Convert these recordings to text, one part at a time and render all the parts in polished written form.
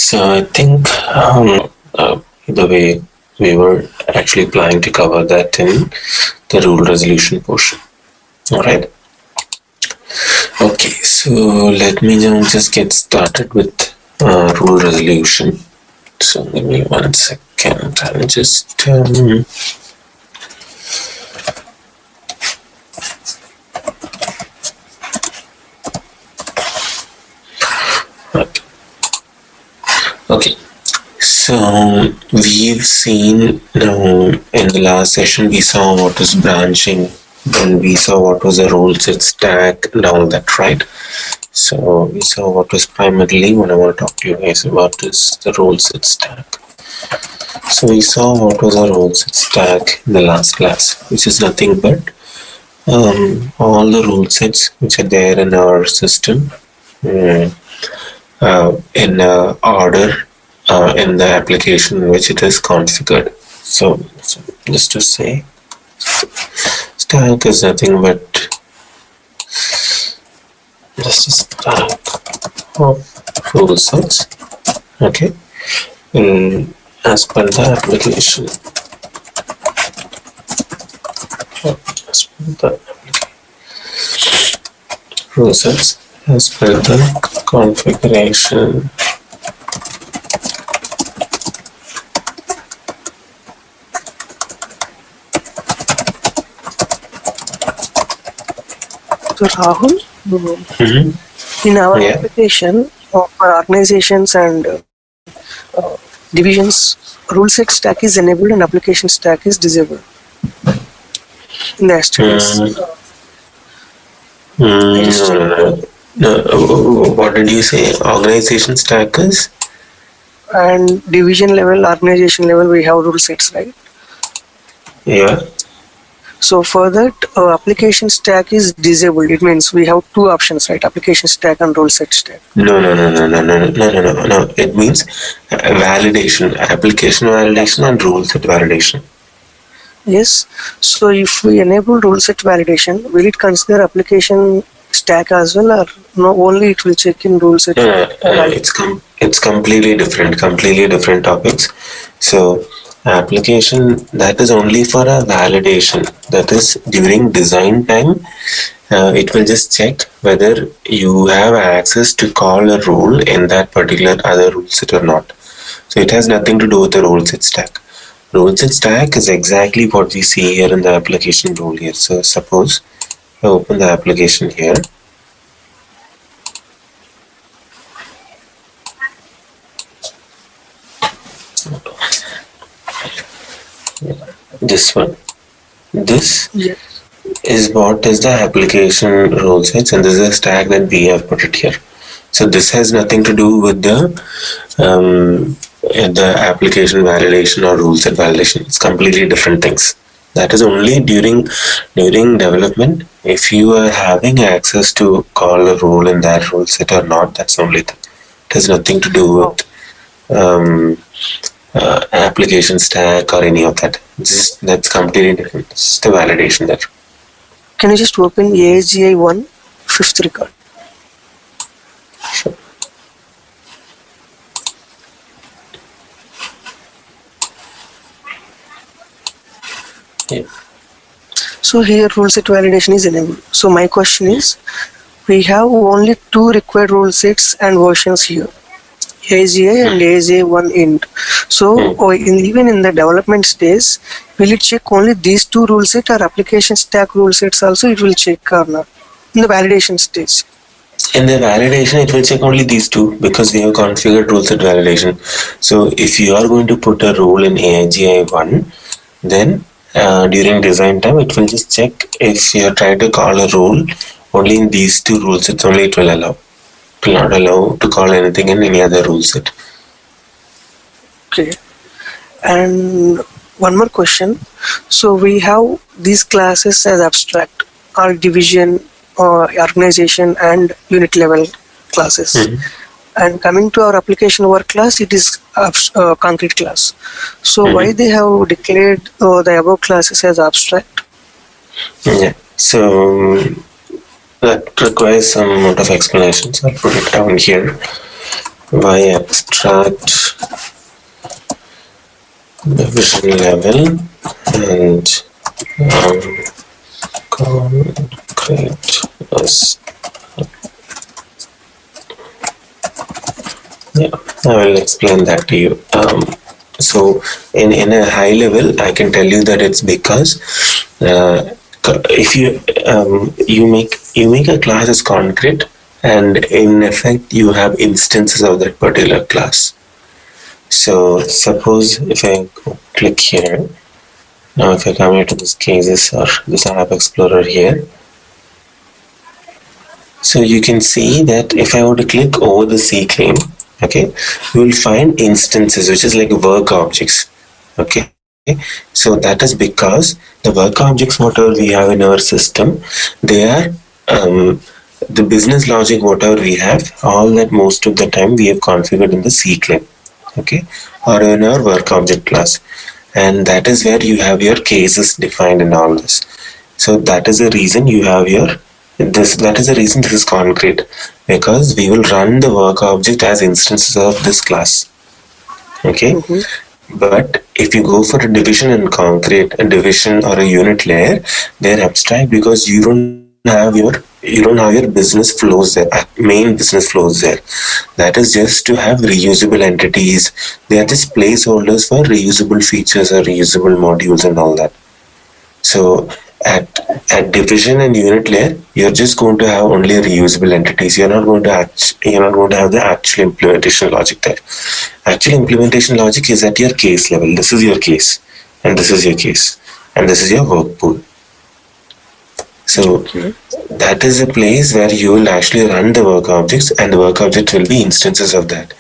So I think the way we were actually planning to cover that in the rule resolution portion. All right. Okay, so let me now just get started with rule resolution. So give me 1 second. I'll just okay. So we've seen now in the last session we saw what was branching, then we saw what was a rule set stack and all that, right? So we saw what was primarily what I want to talk to you guys about is the rule set stack. So we saw what was a rule set stack in the last class, which is nothing but all the rule sets which are there in our system in order in the application in which it is configured. So just to say, stack is nothing but just a stack of rule sets, okay, as per the application. As per the rule sets as per the configuration. So Rahul, in our application for organizations and divisions, rule set stack is enabled and application stack is disabled. In the asterisk. What did you say? Organization stack is? And division level, organization level, we have rule sets, right? Yeah. So for that, application stack is disabled. It means we have two options, right? Application stack and rule set stack. No. It means validation, application validation and rule set validation. Yes. So if we enable rule set validation, will it consider application stack as well, or no? Only it will check in rule set. No. It's completely different topics. So application, that is only for a validation, that is during design time. It will just check whether you have access to call a rule in that particular other rule set or not. So it has nothing to do with the rule set stack. Rule set stack is exactly what we see here in the application rule here. So suppose I open the application here. This one. This is what is the application rule sets, and this is a stack that we have put it here. So this has nothing to do with the application validation or rule set validation. It's completely different things. That is only during development. If you are having access to call a rule in that rule set or not, that's the only thing. It has nothing to do with application stack or any of that. That's completely different. It's the validation there. Can you just open 𝐬𝐯𝐭𝐞 5th record? Sure. Yeah. So here rule set validation is enabled. So my question is, we have only two required rule sets and versions here, 𝐬𝐯𝐭 and 𝐬𝐯1 int. So even in the development stage, will it check only these two rule sets, or application stack rule sets also it will check or not in the validation stage? In the validation, it will check only these two because we have configured rule set validation. So if you are going to put a rule in 𝐬𝐯𝐭1, then during design time, it will just check if you are trying to call a rule only in these two rule sets, only it will allow. It will not allow to call anything in any other rule set. Okay. And one more question. So we have these classes as abstract or division or organization and unit level classes. And coming to our application work class, it is a concrete class. So why they have declared the above classes as abstract? Yeah. So that requires some amount of explanations. I'll put it down here. by abstract division level and concrete as. Yeah, I will explain that to you. So in a high level, I can tell you that it's because if you make a class as concrete, and in effect you have instances of that particular class. So suppose if I click here, now if I come here to this cases or this app explorer here, so you can see that if I were to click over the 𝐶_𝐶laim, okay, you will find instances which is like work objects. Okay, so that is because the work objects whatever we have in our system, they are the business logic whatever we have, all that most of the time we have configured in the 𝐶laim, okay, or in our work object class, and that is where you have your cases defined and all this. So that is the reason you have your that is the reason this is concrete, because we will run the work object as instances of this class. Okay. But if you go for a division in concrete, a division or a unit layer, they're abstract because you don't have your business flows there, main business flows there. That is just to have reusable entities. They are just placeholders for reusable features or reusable modules and all that. So at division and unit layer, you're just going to have only reusable entities. You're not going to have the actual implementation logic there. Actual implementation logic is at your case level. This is your case, and this is your case, and this is your work pool. So that is a place where you will actually run the work objects, and the work object will be instances of that.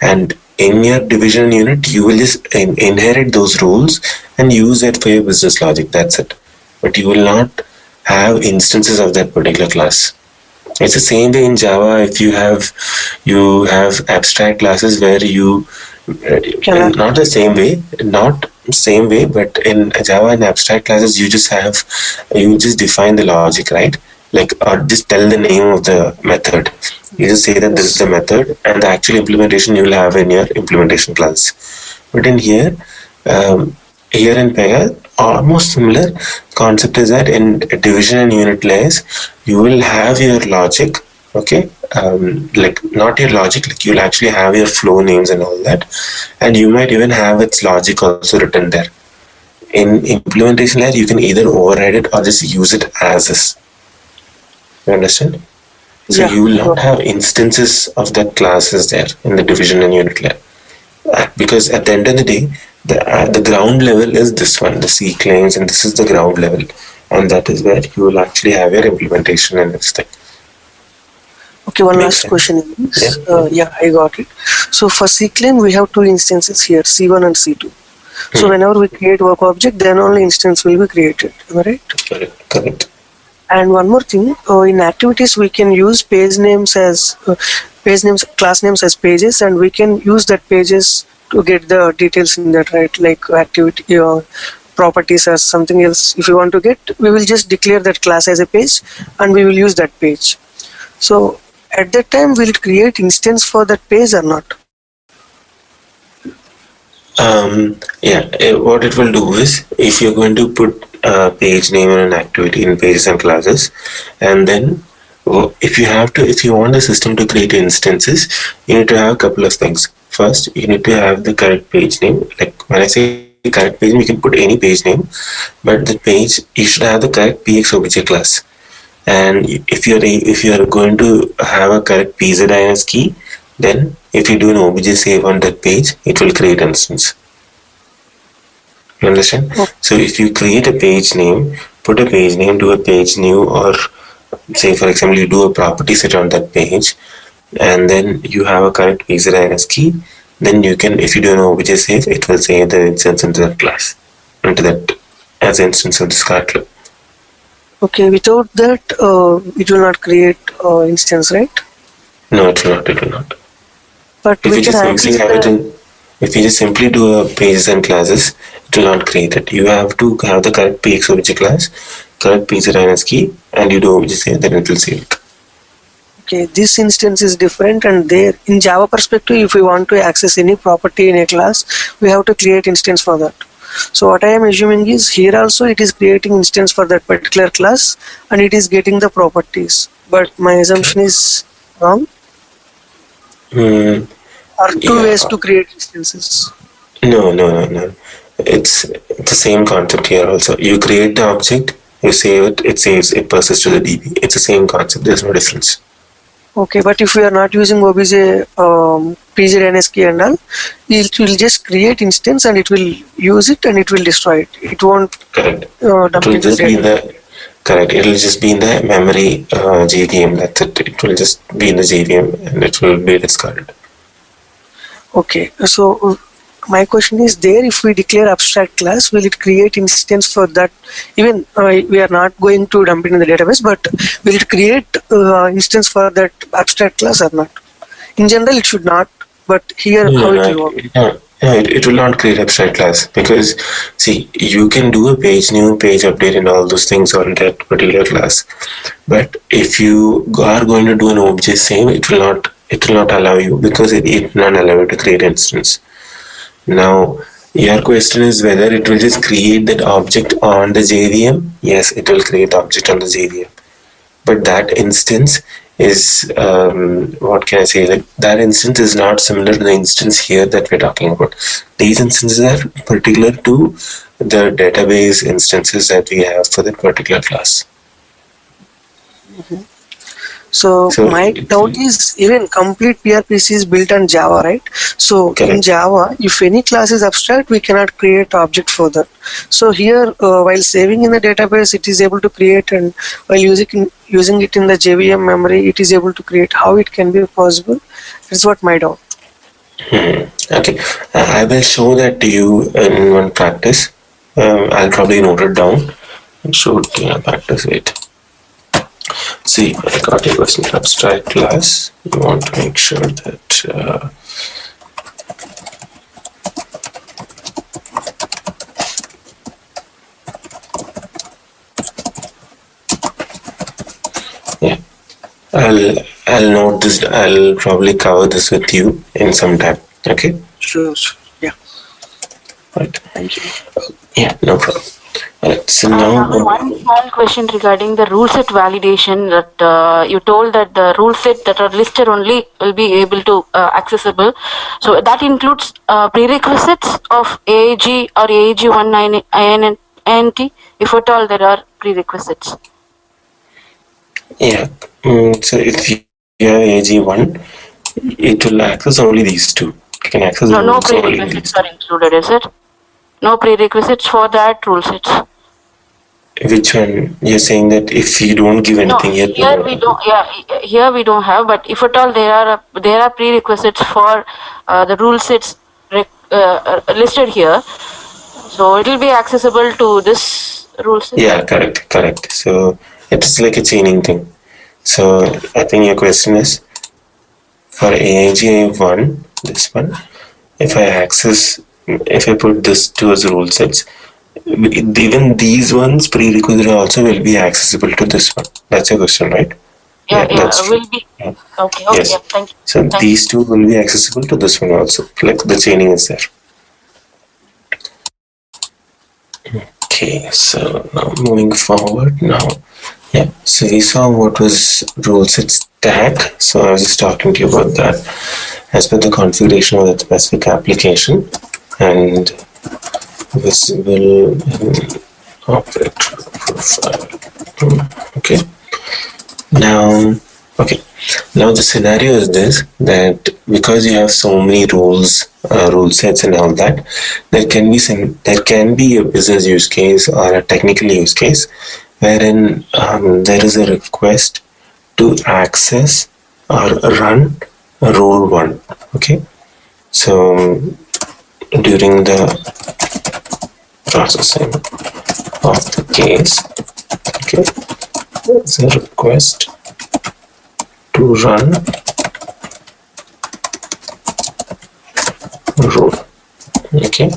And in your division unit, you will just inherit those rules and use it for your business logic. That's it. But you will not have instances of that particular class. It's the same way in Java. If you have abstract classes where you not the same way, but in Java and abstract classes you just define the logic, right? Like, or just tell the name of the method. You just say that this is the method, and the actual implementation you will have in your implementation class. But in here in Pega, almost similar concept is that in division and unit layers, you will have your logic, okay, like not your logic, like you'll actually have your flow names and all that, and you might even have its logic also written there. In implementation layer, you can either override it or just use it as is. You understand? So you will not have instances of that classes there in the division and unit layer, because at the end of the day, the ground level is this one, the 𝐶laim, and this is the ground level, and that is where you will actually have your implementation and everything. Okay, one last question is, I got it. So for 𝐶laim, we have two instances here, C1 and C2. So whenever we create work object, then only instance will be created. Am I right? Correct. And one more thing, in activities we can use class names as pages, and we can use that pages to get the details in that, right? Like activity or properties or something else. If you want to get, we will just declare that class as a page, and we will use that page. So at that time, will it create instance for that page or not? What it will do is, if you're going to put a page name and an activity in pages and classes, and then if you want the system to create instances, you need to have a couple of things. First, you need to have the correct page name. Like when I say correct page name, you can put any page name, but the page, you should have the correct PXOBJ class. And if you're going to have a correct 𝑃𝐻 key, then if you do an obj save on that page, it will create instance. You understand? So if you create a page name, put a page name, do a page new, or say for example you do a property set on that page, and then you have a correct 𝑃𝐻 key, then you can, if you do an obj save, it will save the instance into that class, into that as instance of this class. Okay, without that, it will not create instance, right? No, it will not. But if you just simply do a pages and classes, it will not create it. You have to have the correct PXOBJ class, correct 𝑃𝐻 key, and you do obj save, then it will save it. Okay, this instance is different, and there in Java perspective, if we want to access any property in a class, we have to create instance for that. So what I am assuming is here also it is creating instance for that particular class and it is getting the properties. But my assumption is wrong. Mm, Or two yeah. ways to create instances. No. It's the same concept here also. You create the object, you save it, it saves, it passes to the DB. It's the same concept. There's no difference. Okay, but if we are not using OBJ, PZNSK and all, it will just create instance and it will use it and it will destroy it. It won't Correct. dump It will into just be in data. the correct. It will just be in the memory JVM. That's it. It will just be in the JVM and it will be discarded. Okay, so my question is there, if we declare abstract class, will it create instance for that? Even we are not going to dump it in the database, but will it create instance for that abstract class or not? In general, it should not, but here how it will work? It will not create abstract class because see, you can do a page new, page update and all those things on that particular class. But if you are going to do an obj same, it will not allow you because it will not allow you to create instance. Now, your question is whether it will just create that object on the JVM. Yes, it will create the object on the JVM. But that instance is, what can I say? Like that instance is not similar to the instance here that we're talking about. These instances are particular to the database instances that we have for that particular class. Mm-hmm. So my doubt is even complete PRPC is built on Java, right? So correct. In Java, if any class is abstract, we cannot create object for that. So here, while saving in the database, it is able to create, and while using it in the JVM memory, it is able to create. How it can be possible? That's what my doubt. Okay, I will show that to you in one practice. I'll probably note it down and show it in a practice. Wait. See, I got a question for abstract class. You want to make sure that yeah, I'll note this. I'll probably cover this with you in some time. Okay. Sure. Yeah. Right. Thank you. Yeah, no problem. Alright, so I have one small question regarding the ruleset validation that you told that the ruleset that are listed only will be able to accessible. So that includes prerequisites of AAG or AAG 19INT, if at all there are prerequisites. Yeah. So if you have AAG1, it will access only these two. You can access no prerequisites are included, is it? No prerequisites for that ruleset. Which one? You're saying that if you don't give anything here we don't. Yeah, here we don't have. But if at all there are prerequisites for the ruleset listed here, so it will be accessible to this ruleset. Yeah, correct. So it's like a chaining thing. So I think your question is for AAG1, this one. If I put this two as rule sets, even these ones prerequisite also will be accessible to this one. That's your question, right? Yeah, will be. Yeah. Okay, yes. Yeah, thank you. So these two will be accessible to this one also. Like the chaining is there. Okay, so now moving forward now. Yeah, so we saw what was ruleset stack. So I was just talking to you about that as per the configuration of that specific application and visible operator profile. Okay. Now the scenario is this, that because you have so many rules, rule sets and all that, there can be a business use case or a technical use case wherein there is a request to access or run rule 1. Okay, so during the processing of the case, okay, there's a request to run rule. Okay,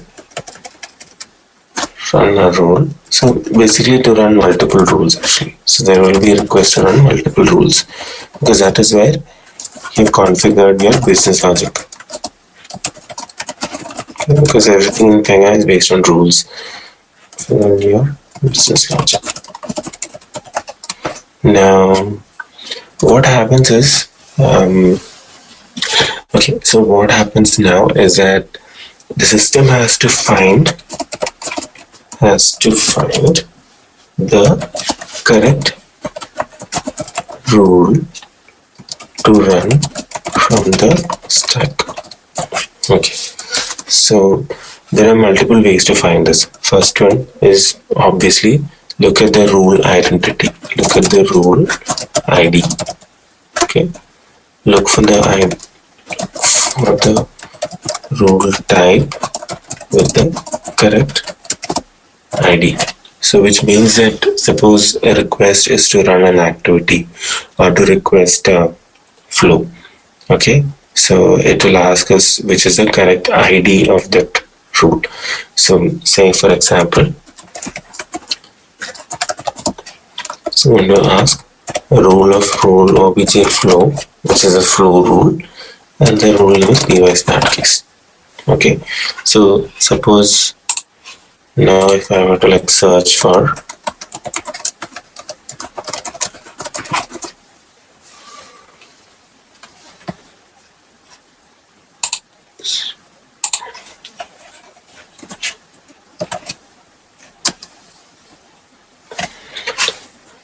run a rule. So basically to run multiple rules actually. So there will be a request to run multiple rules. because that is where you've configured your business logic. Okay, because everything in Pega is based on rules for your business logic. Now, what happens is, okay, so what happens now is that the system has to find the correct rule to run from the stack. Okay, so there are multiple ways to find this. First one is obviously look at the rule identity. Look at the rule ID. Okay, look for the rule type with the correct ID. So which means that suppose a request is to run an activity or to request a flow. Okay, so it will ask us which is the correct ID of that rule. So say for example, so I'm going to ask a rule obj flow, which is a flow rule, and the rule name is py start case. Okay, so suppose now if I were to like search for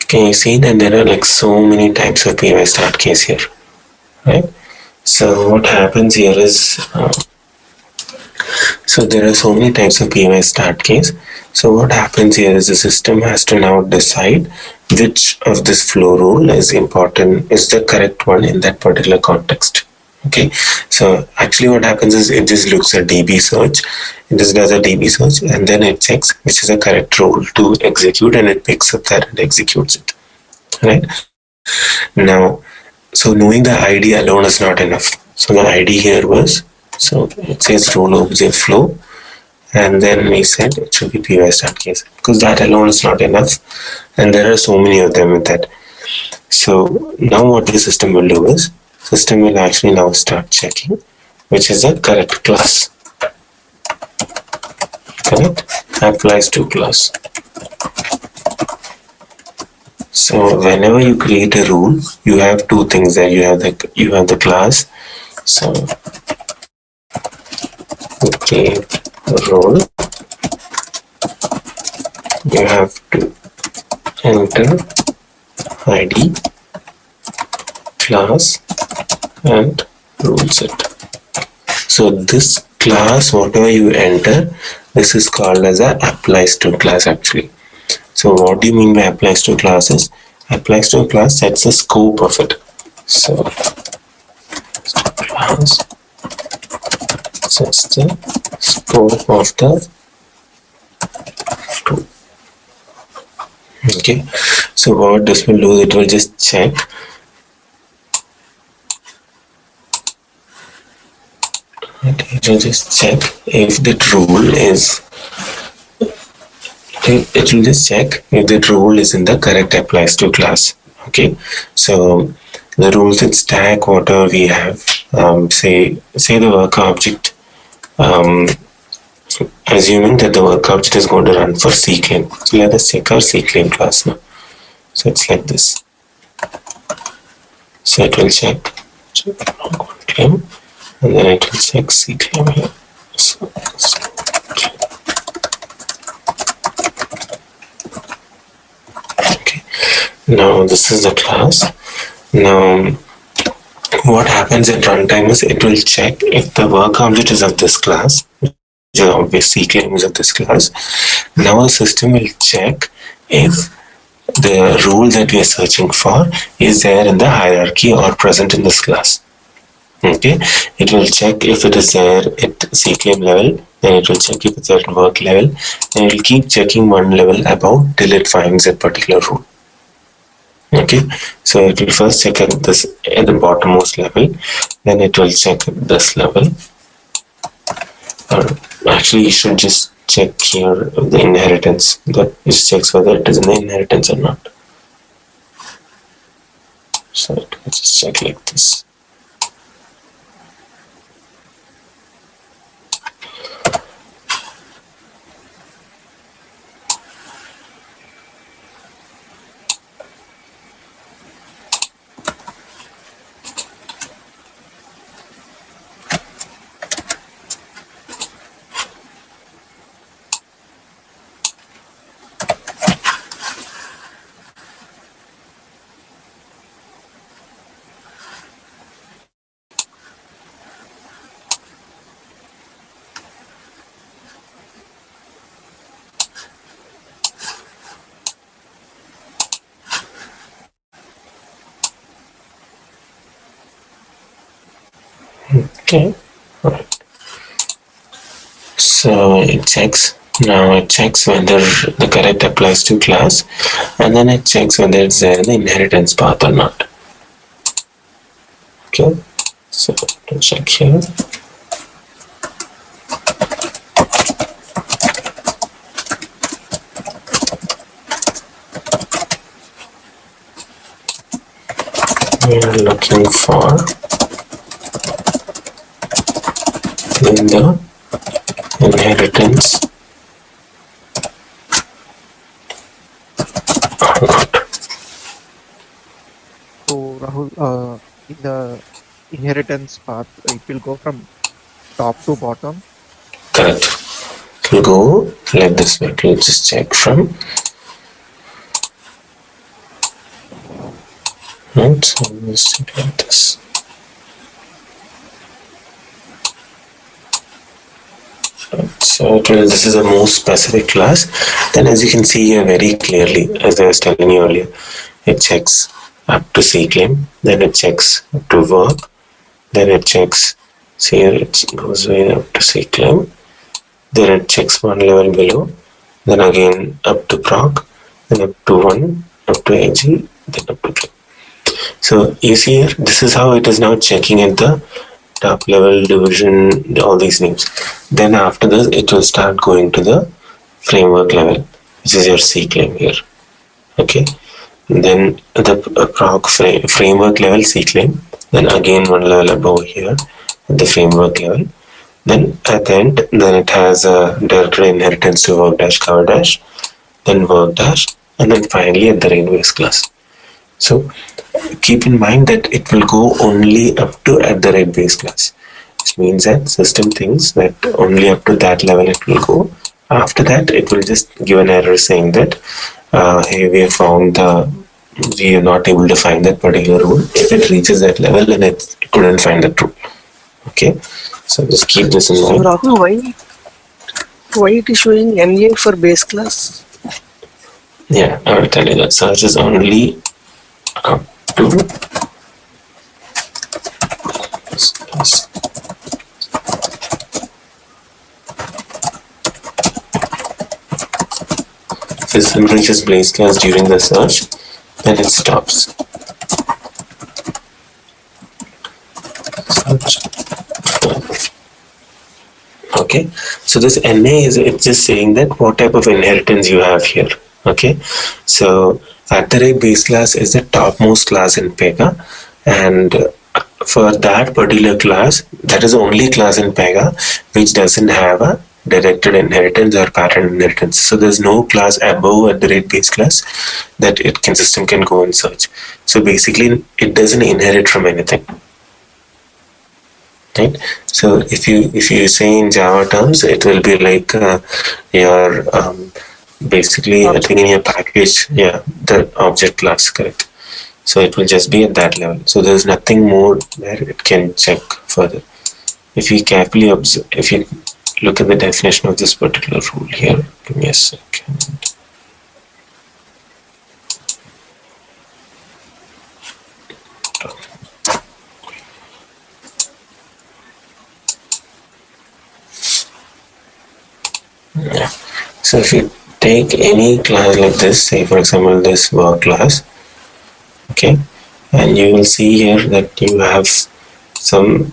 can you see that there are like so many types of py start case here, right? So what happens here is so there are so many types of py start case. So what happens here is the system has to now decide which of this flow rule is important, is the correct one in that particular context. Okay, so actually what happens is it just looks at DB search, it just does a DB search, and then it checks which is the correct rule to execute, and it picks up that and executes it. Right now, so knowing the ID alone is not enough. So the ID here was, so it says rule obj flow, and then we said it should be py start case, because that alone is not enough, and there are so many of them with that. So now what the system will do is, system will actually now start checking which is the correct class. Correct applies to class. So whenever you create a rule, you have two things there. You have the class. So okay, role. You have to enter ID, class, and rule set. So this class, whatever you enter, this is called as a applies to class actually. So what do you mean by applies to classes? Applies to a class sets the scope of it. So class sets the scope of the tool. Okay, so what this will do, it will just check it will just check if that rule is, it will just check if that rule is in the correct applies to class. Okay, so the rules in stack, whatever we have, say the work object, assuming that the work object is going to run for 𝐶𝐶laim. So let us check our 𝐶𝐶laim class now. So it's like this. So it will check claim, and then it will check 𝐶𝐶laim here. So, okay, now this is the class. Now what happens at runtime is it will check if the work object is of this class, which is obvious 𝐶𝐶laim is of this class. Now the system will check if the rule that we are searching for is there in the hierarchy or present in this class. Okay, it will check if it is there at 𝐶𝐶laim level, then it will check if it's at work level, and it will keep checking one level above till it finds a particular rule. Okay, so it will first check at this at the bottommost level, then it will check at this level, or actually you should just check here the inheritance, that it checks whether it is in the inheritance or not. So it will just check like this. Okay, alright. So it checks. Now it checks whether the correct applies to class, and then it checks whether it's there in the inheritance path or not. Okay, so to check here. We are looking for in the inheritance or not. So Rahul, in the inheritance path, it will go from top to bottom. Correct. It will go like this way. It will just check from. Right, so let's check like this. So this is a more specific class. Then as you can see here very clearly, as I was telling you earlier, it checks up to 𝐶_claim, then it checks up to work, then it checks, see here it goes way up to 𝐶_claim, then it checks one level below, then again up to proc, then up to 1, up to AG, then up to claim. So you see here, this is how it is now checking at the top level, division, all these names. Then after this, it will start going to the framework level, which is your 𝐶_claim here. Okay. And then the proc framework level 𝐶_claim. Then again one level above here at the framework level. Then at the end, then it has a directory inheritance to work dash cover dash, then work dash, and then finally at the range class. So keep in mind that it will go only up to at the rate base class, which means that system thinks that only up to that level it will go. After that, it will just give an error saying that hey, we are not able to find that particular rule. If it reaches that level, then it couldn't find that rule. Okay, so just keep this in mind. So Rahul, why it is showing NA for base class? Yeah, I will tell you that search is only up to this class. If system reaches base class during the search, then it stops. Search. Okay, so this NA is it's just saying that what type of inheritance you have here. Okay, so @ base class is the topmost class in Pega, and for that particular class, that is the only class in Pega which doesn't have a directed inheritance or pattern inheritance. So there's no class above @ base class that system can go and search. So basically, it doesn't inherit from anything. Right? So if you say in Java terms, it will be like your basically I think in your package, yeah, the object class, correct. So it will just be at that level. So there's nothing more where it can check further. If you carefully observe, if you look at the definition of this particular rule here, give me a second. Yeah. So if you take any class like this, say for example this work class, okay, and you will see here that you have some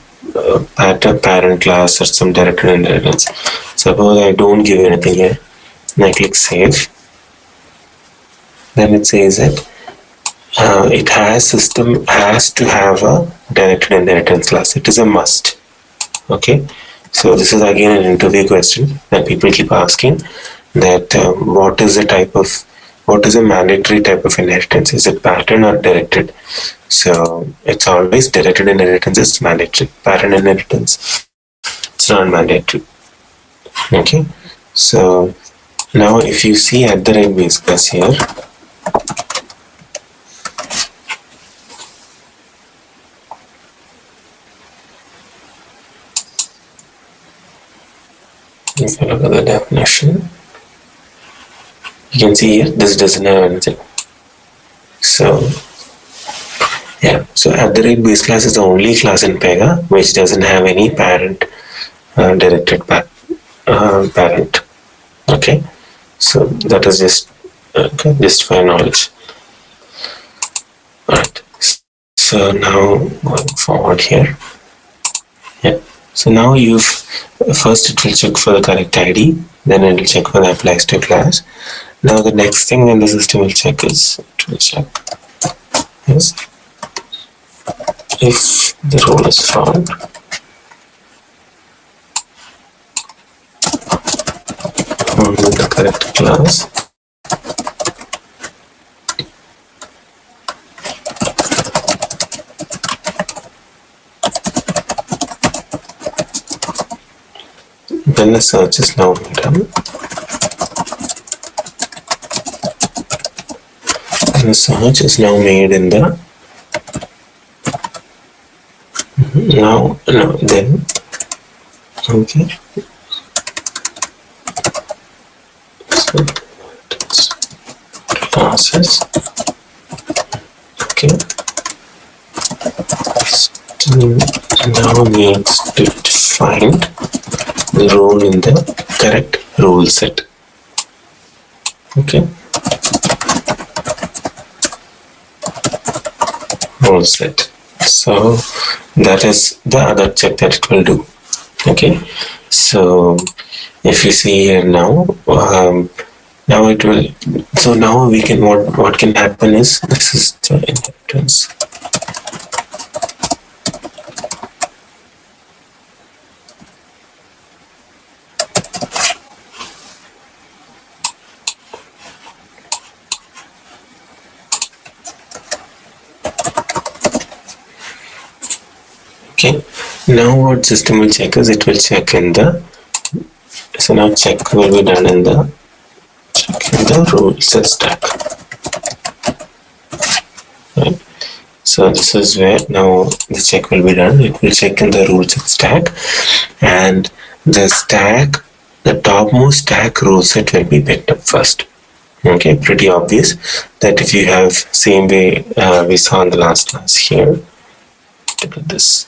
parent class or some directed inheritance. Suppose I don't give anything here, and I click save, then it says that system has to have a directed inheritance class. It is a must. Okay, so this is again an interview question that people keep asking, that what is a mandatory type of inheritance? Is it pattern or directed? So it's always directed inheritance is mandatory. Pattern inheritance, it's not mandatory. Okay, so now if you see at the rate base class here, if you look at the definition, you can see here this doesn't have anything. So yeah, so at the rate base class is the only class in Pega which doesn't have any parent directed parent. Okay, so that is just just for knowledge. Alright, so now going forward here. Yeah, so now first it will check for the correct ID, then it will check for the applies to class. Now the next thing when the system will check is, it will check is if the role is found on the correct class, then the search is now done. And the search is now made in the then okay. So classes, okay. Still now needs to find the role in the correct rule set. Okay, rule set. So that is the other check that it will do. Okay, so if you see here now, now it will. So now we can what can happen is, this is the inheritance. Okay, now what system will check is, it will check in the, so now check will be done in the rule set stack. Right. So this is where now the check will be done. It will check in the rule set stack, and the topmost stack rule set will be picked up first. Okay, pretty obvious that if you have same way we saw in the last class here. Look at this.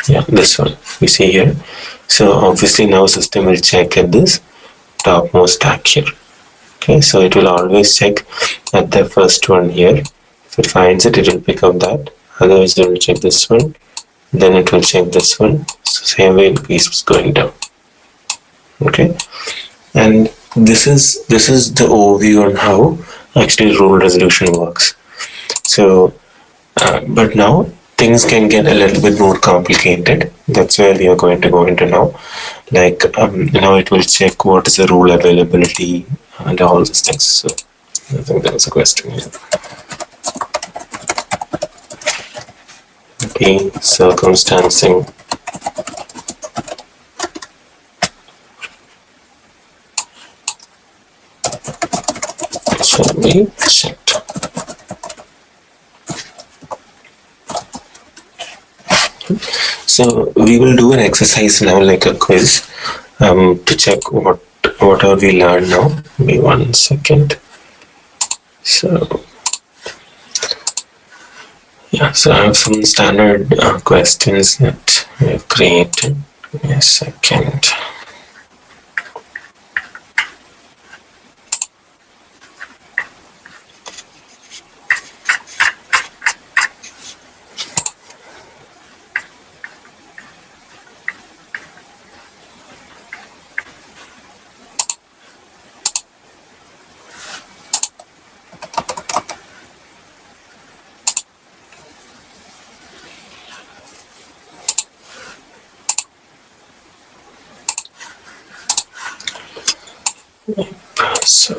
Yeah, this one we see here. So obviously now system will check at this topmost stack here. Okay, so it will always check at the first one here. If it finds it, it will pick up that. Otherwise it will check this one, then it will check this one. So same way it keeps going down. Okay, and this is the overview on how actually rule resolution works. So but now things can get a little bit more complicated. That's where we are going to go into now. Like now it will check what is the rule availability and all these things. So I think that was a question here. Okay, circumstancing. Shall be checked. So we will do an exercise now, like a quiz, to check whatever we learned now. Give me 1 second. So yeah, so I have some standard questions that we have created. Give me a second. So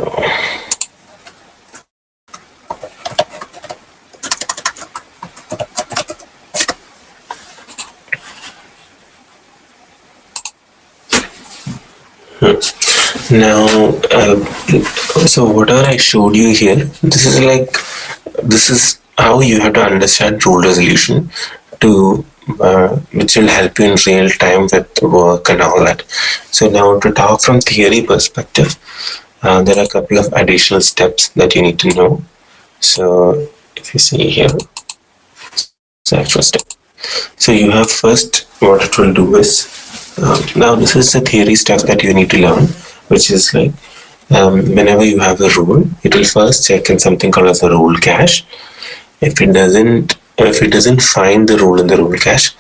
now, so whatever I showed you here, this is how you have to understand rule resolution to which will help you in real time with work and all that. So now, to talk from theory perspective, there are a couple of additional steps that you need to know. So if you see here, it's the first step. So you have first, what it will do is, now this is the theory stuff that you need to learn, which is like, whenever you have a rule, it will first check in something called as a rule cache. If it doesn't find the rule in the rule cache,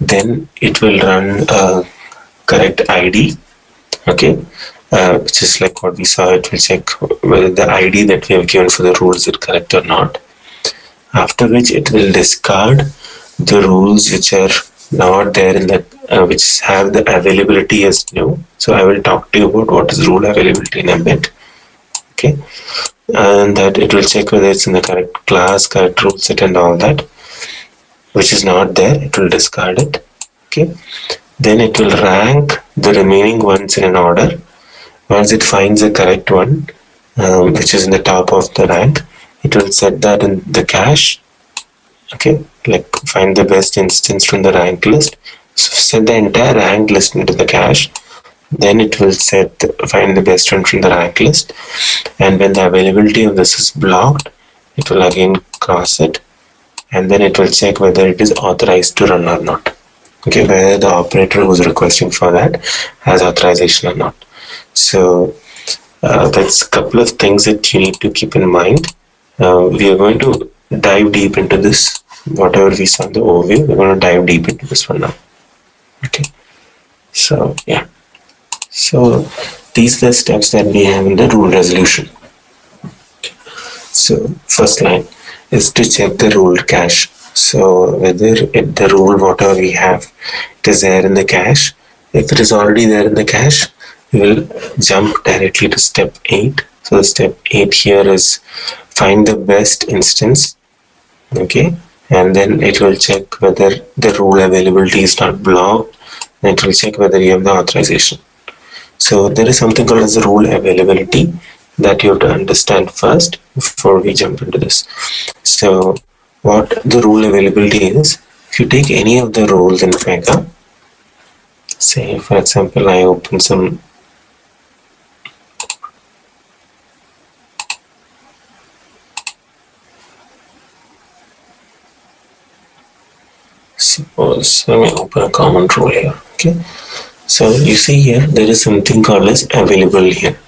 then it will run a correct ID, okay, which is like what we saw. It will check whether the ID that we have given for the rule is it correct or not, after which it will discard the rules which are not there in that which have the availability as new. So I will talk to you about what is rule availability in a bit, okay, and that it will check whether it's in the correct class, correct rule set and all that. Which is not there, it will discard it, okay. Then it will rank the remaining ones in an order. Once it finds the correct one, which is in the top of the rank, it will set that in the cache, okay, like find the best instance from the rank list. So set the entire rank list into the cache. Then it will find the best one from the rank list, and when the availability of this is blocked, it will again cross it, and then it will check whether it is authorized to run or not, okay, whether the operator who's requesting for that has authorization or not. So that's a couple of things that you need to keep in mind. We are going to dive deep into this. Whatever we saw in the overview, we're going to dive deep into this one now, okay. So yeah, so these are the steps that we have in the rule resolution. So first line is to check the rule cache. So whether the rule whatever we have, it is there in the cache. If it is already there in the cache, we will jump directly to step 8. So step 8 here is find the best instance, okay, and then it will check whether the rule availability is not blocked, and it will check whether you have the authorization. So there is something called as the rule availability that you have to understand first before we jump into this. So what the rule availability is, if you take any of the rules in Pega, say for example I open some suppose let me open a common rule here, okay. So you see here there is something called as available here.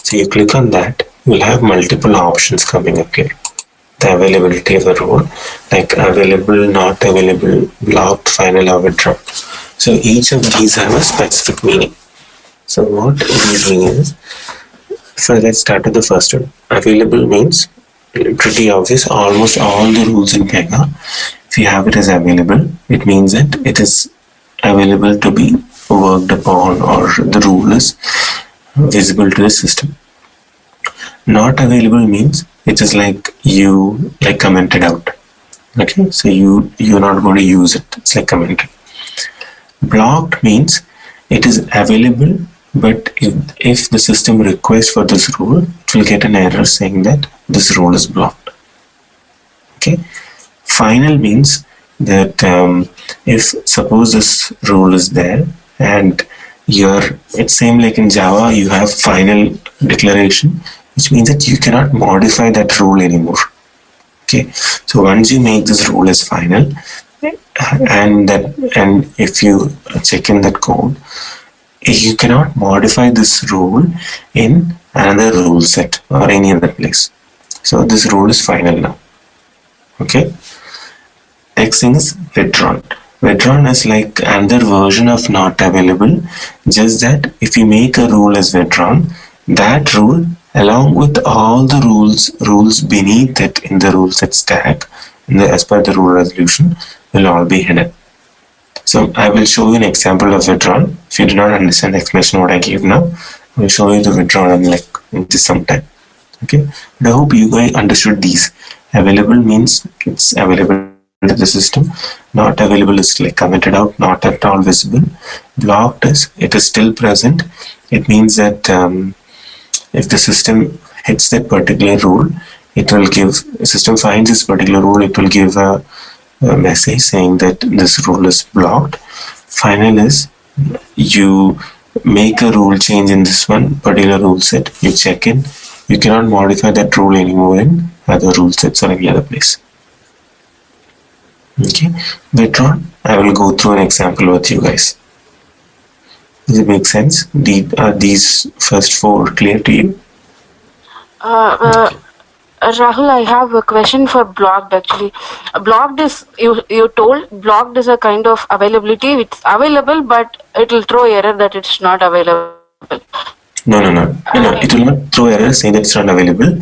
So you click on that, you will have multiple options coming up here. The availability of the rule, like available, not available, blocked, final, or withdrawn. So each of these have a specific meaning. So what these mean is, so let's start with the first one. Available means pretty obvious. Almost all the rules in Pega, if you have it as available, it means that it is available to be worked upon, or the rule is visible to the system. Not available means it is like you commented out, okay, so you're not going to use it, it's like commented. Blocked means it is available, but if the system requests for this rule, it will get an error saying that this rule is blocked, okay. Final means that if suppose this rule is there and it's same like in Java, you have final declaration, which means that you cannot modify that rule anymore, okay. So once you make this rule as final, and if you check in that code, you cannot modify this rule in another rule set or any other place. So this rule is final now, okay. Next thing is withdrawn. Withdrawn is like another version of not available, just that if you make a rule as withdrawn, that rule along with all the rules beneath it in the rule set stack, as per the rule resolution, will all be hidden. So I will show you an example of withdrawn. If you do not understand the explanation what I gave now, I'll show you the withdrawal in just some time. Okay, but I hope you guys understood these. Available means it's available to the system. Not available is like commented out, not at all visible. Blocked is it is still present. It means that if the system hits that particular rule, it will give, system finds this particular rule, it will give a message saying that this rule is blocked. Final is you make a rule change in this one particular rule set, you check in, you cannot modify that rule anymore in other rule sets or any other place. Okay, later on I will go through an example with you guys. Does it make sense? Are these first four clear to you? Rahul, I have a question for blocked actually. Blocked is, you told blocked is a kind of availability. It's available, but it will throw error that it's not available. No. It will not throw error saying that it's not available.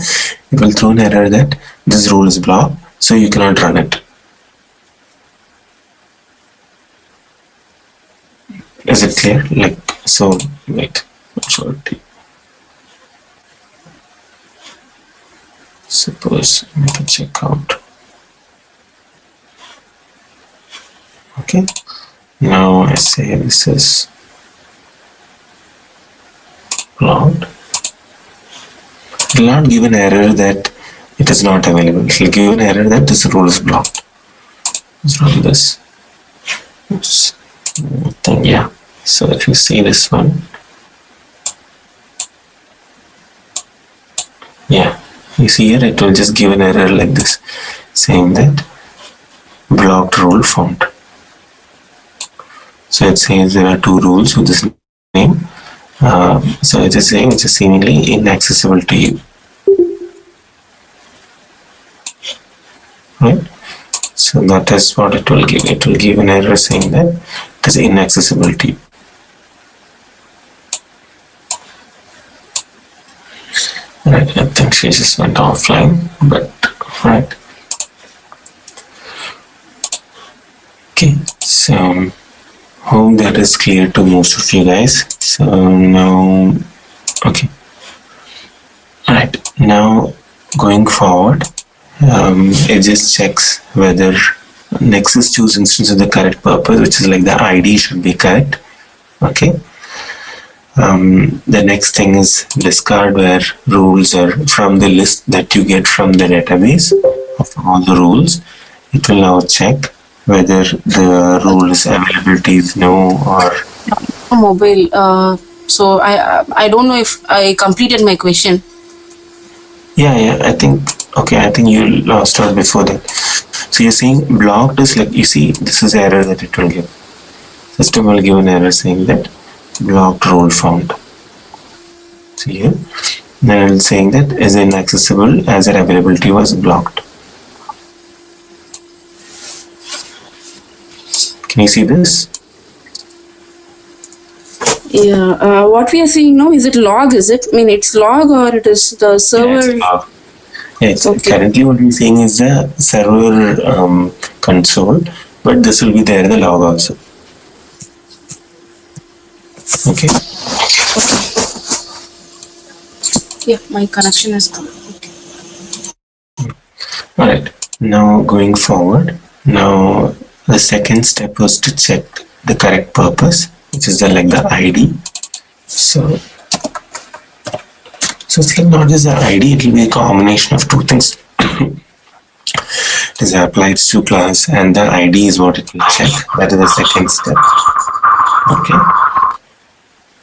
It will throw an error that this rule is blocked, so you cannot run it. Is it clear? So, wait, I'll show it to you. Suppose we can check out. Okay, now I say this is blocked. It will not give an error that it is not available. It will give an error that this rule is blocked. Let's run this. Oops. Yeah. So if you see this one, yeah, you see here it will just give an error like this saying that blocked rule found. So it says there are two rules with this name. So it is saying it's seemingly inaccessible to you. Right? So that is what it will give. It will give an error saying that it is inaccessible to you. Right, I think she just went offline, but right. Okay, so hope that is clear to most of you guys. So now, okay. Alright, now going forward, it just checks whether Nexus choose instance of the correct purpose, which is like the ID should be correct. Okay. The next thing is discard where rules are from the list that you get from the database of all the rules. It will now check whether the rule is availability is no or mobile. So I don't know if I completed my question. Yeah, I think you lost out before that. So you're saying blocked is like, you see, this is error that it will give. System will give an error saying that blocked rule found. See here, then it will saying that is inaccessible as their availability was blocked. Can you see this? Yeah, what we are seeing now, is it log? Is it? I mean, it's log or it is the server? Yeah, it's log. Yeah, Okay. Currently what we're seeing is the server console, but this will be there in the log also. Okay. Yeah, my connection is gone. Okay. Alright, now going forward, now the second step was to check the correct purpose, which is the ID. So it's like not just the ID, it will be a combination of two things. It is applied to class and the ID is what it will check. That is the second step. Okay.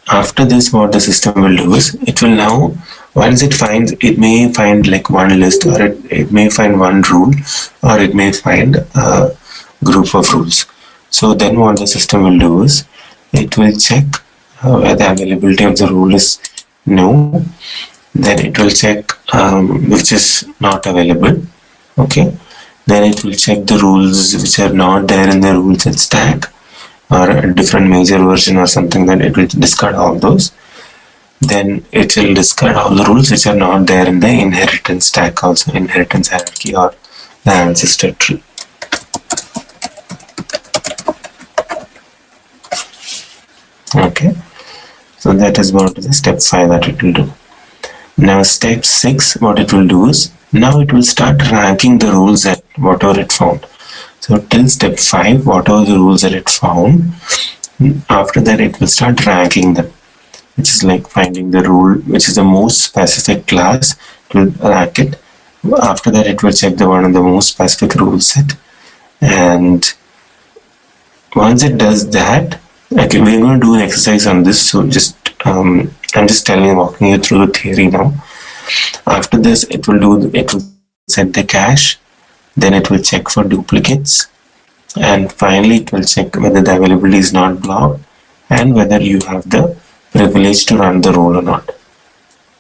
After this, what the system will do is, it will now, once it finds, it may find like one list, or it may find one rule, or it may find a group of rules. So then what the system will do is, it will check whether the availability of the rule is no, then it will check which is not available. Okay, then it will check the rules which are not there in the Ruleset stack, or a different major version or something, that it will discard all those. Then it will discard all the rules which are not there in the inheritance stack, also inheritance hierarchy or the ancestor tree. Okay, So that is what is step 5 that it will do. Now step 6, what it will do is, now it will start ranking the rules that whatever it found. So till step 5, whatever the rules that it found, after that it will start ranking them, which is like finding the rule which is the most specific class, it will rank it. After that it will check the one of the most specific rule set, and once it does that, okay, we're going to do an exercise on this, so just I'm just walking you through the theory now. After this, it will set the cache, then it will check for duplicates, and finally it will check whether the availability is not blocked and whether you have the privilege to run the rule or not.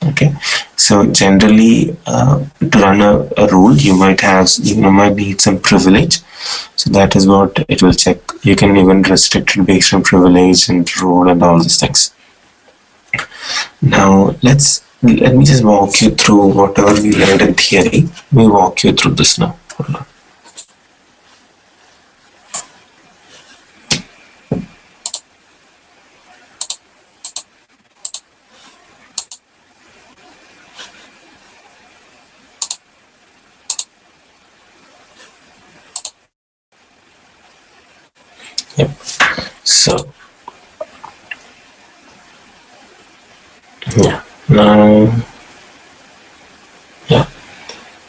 Okay, so generally to run a rule you might need some privilege, so that is what it will check. You can even restrict it based on privilege and rule and all these things. Now let me just walk you through whatever we learned in theory. Let me walk you through this now. Hold on. Yep. So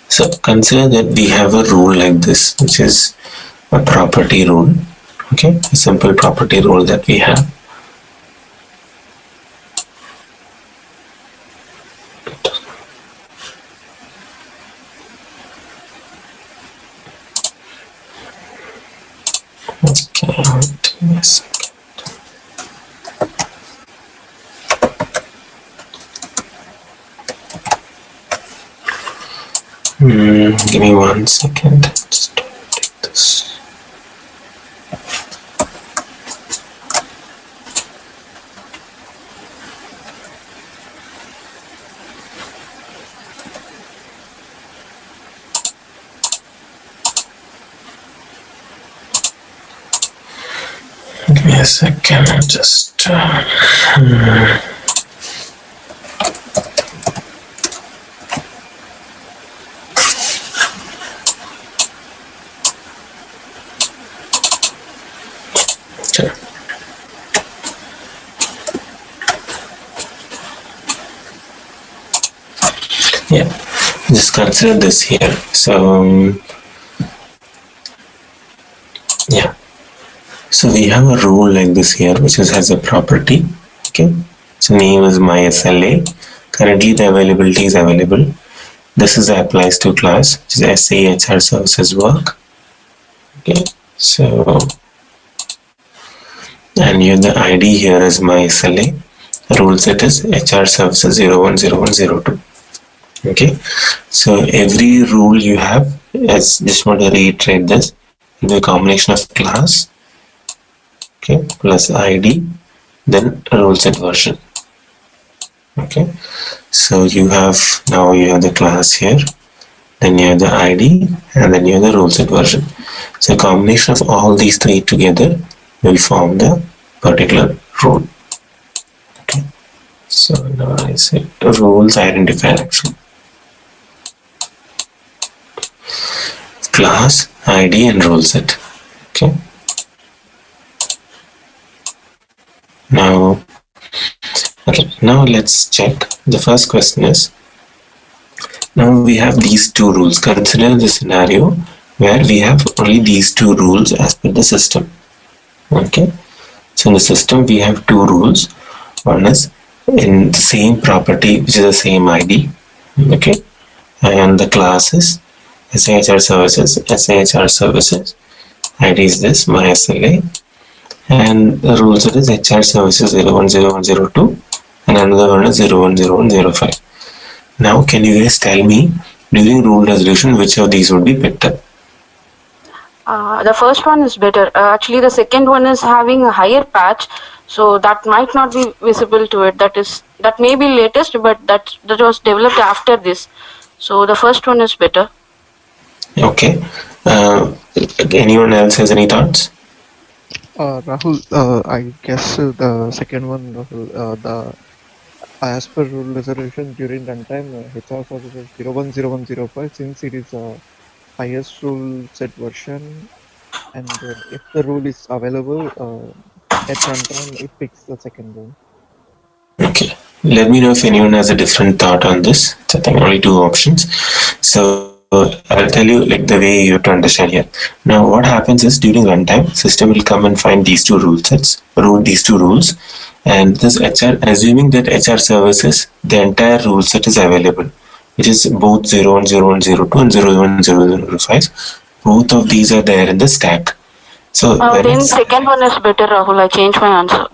so consider that we have a rule like this, which is a property rule. Okay, a simple property rule that we have. Okay, give me a second. Give me 1 second. Just take this. Give me a second. I'll just yeah, just consider this here. So yeah, so we have a rule like this here, which has a property. Okay, so name is mySLA. Currently the availability is available. This is applies to class, which is SA HR services work. Okay, so and here the ID here is mySLA. Rule set is HR services 010102. Okay, so every rule you have, as just want to reiterate this, the combination of class, okay, plus ID, then rule set version. Okay, so you have the class here, then you have the ID, and then you have the rule set version. So a combination of all these three together will form the particular rule. Okay, so now I say rules identifier actually. Class, ID, and rule set. Okay. Now let's check. The first question is, now we have these two rules. Consider the scenario where we have only these two rules as per the system. Okay. So in the system we have two rules. One is in the same property, which is the same ID. Okay. And the class is SAHR services, ID is this, mySLA, and the rule set is HR services 010102, and another one is 010105. Now can you guys tell me, during rule resolution, which of these would be better? The first one is better. Actually, the second one is having a higher patch, so that might not be visible to it. That may be latest, but that was developed after this. So the first one is better. Okay. Anyone else has any thoughts? Rahul, I guess the second one, Rahul, as per rule resolution during runtime, HR services 010105, since it is a highest rule set version, and if the rule is available at runtime, it picks the second rule. Okay, let me know if anyone has a different thought on this. I think only two options. So I'll tell you like the way you have to understand here. Now what happens is during runtime, system will come and find these two rule sets, these two rules, and this HR, assuming that HR services, the entire rule set is available, which is both 010102 and 010005. Both of these are there in the stack. So then second one is better, Rahul. I changed my answer.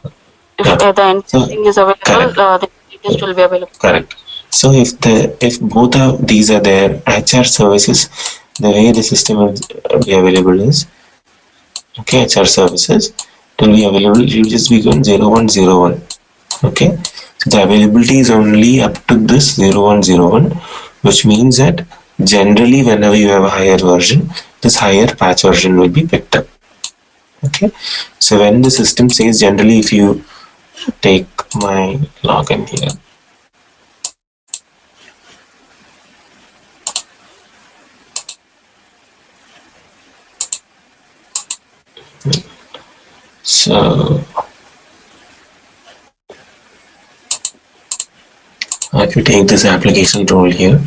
If the entire thing is available, the test will be available. Correct. So if both of these are there, HR services, the way the system will be available is, okay, HR services, it will be available, you just be going 0101. Okay, so the availability is only up to this 0101, which means that generally whenever you have a higher version, this higher patch version will be picked up. Okay, so when the system says, generally if you take my login here, so if you take this application role here,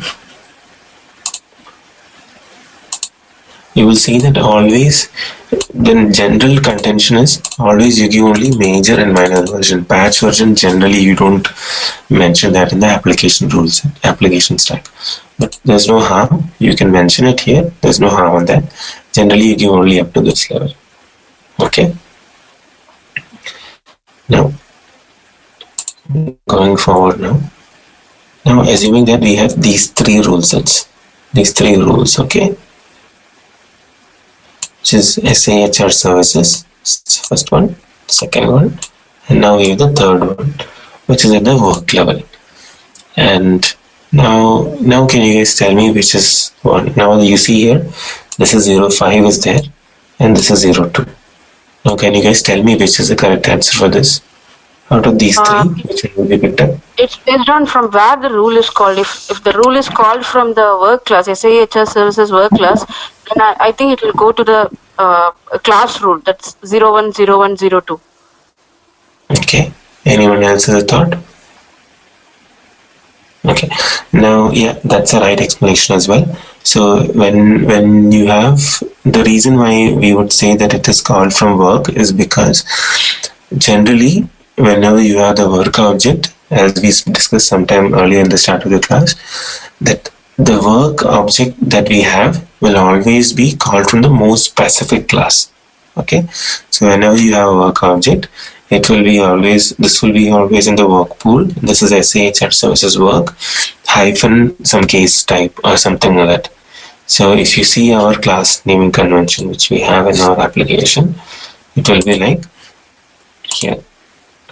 you will see that always the general contention is always you give only major and minor version. Patch version generally you don't mention that in the application rules, application stack. But there's no harm. You can mention it here. There's no harm on that. Generally you give only up to this level. Okay. Now going forward now. Now assuming that we have these three rule sets, these three rules, okay, which is SAHR services, first one, second one, and now we have the third one, which is at the work level. And now can you guys tell me which is one? Now you see here, this is 05 is there, and this is 02. Now can you guys tell me which is the correct answer for this? Out of these three, which one will be picked up? It's based on from where the rule is called. If the rule is called from the work class, SAHR services work class, then I think it will go to the class rule. That's 010102. Okay. Anyone else has a thought? Okay. Now, yeah, that's a right explanation as well. So when you have, the reason why we would say that it is called from work is because generally whenever you have the work object, as we discussed sometime earlier in the start of the class, that the work object that we have will always be called from the most specific class. Okay, so whenever you have a work object, it will be always, this will be always in the work pool. This is SAHR services work hyphen some case type or something like that. So if you see our class naming convention which we have in our application, it will be like here.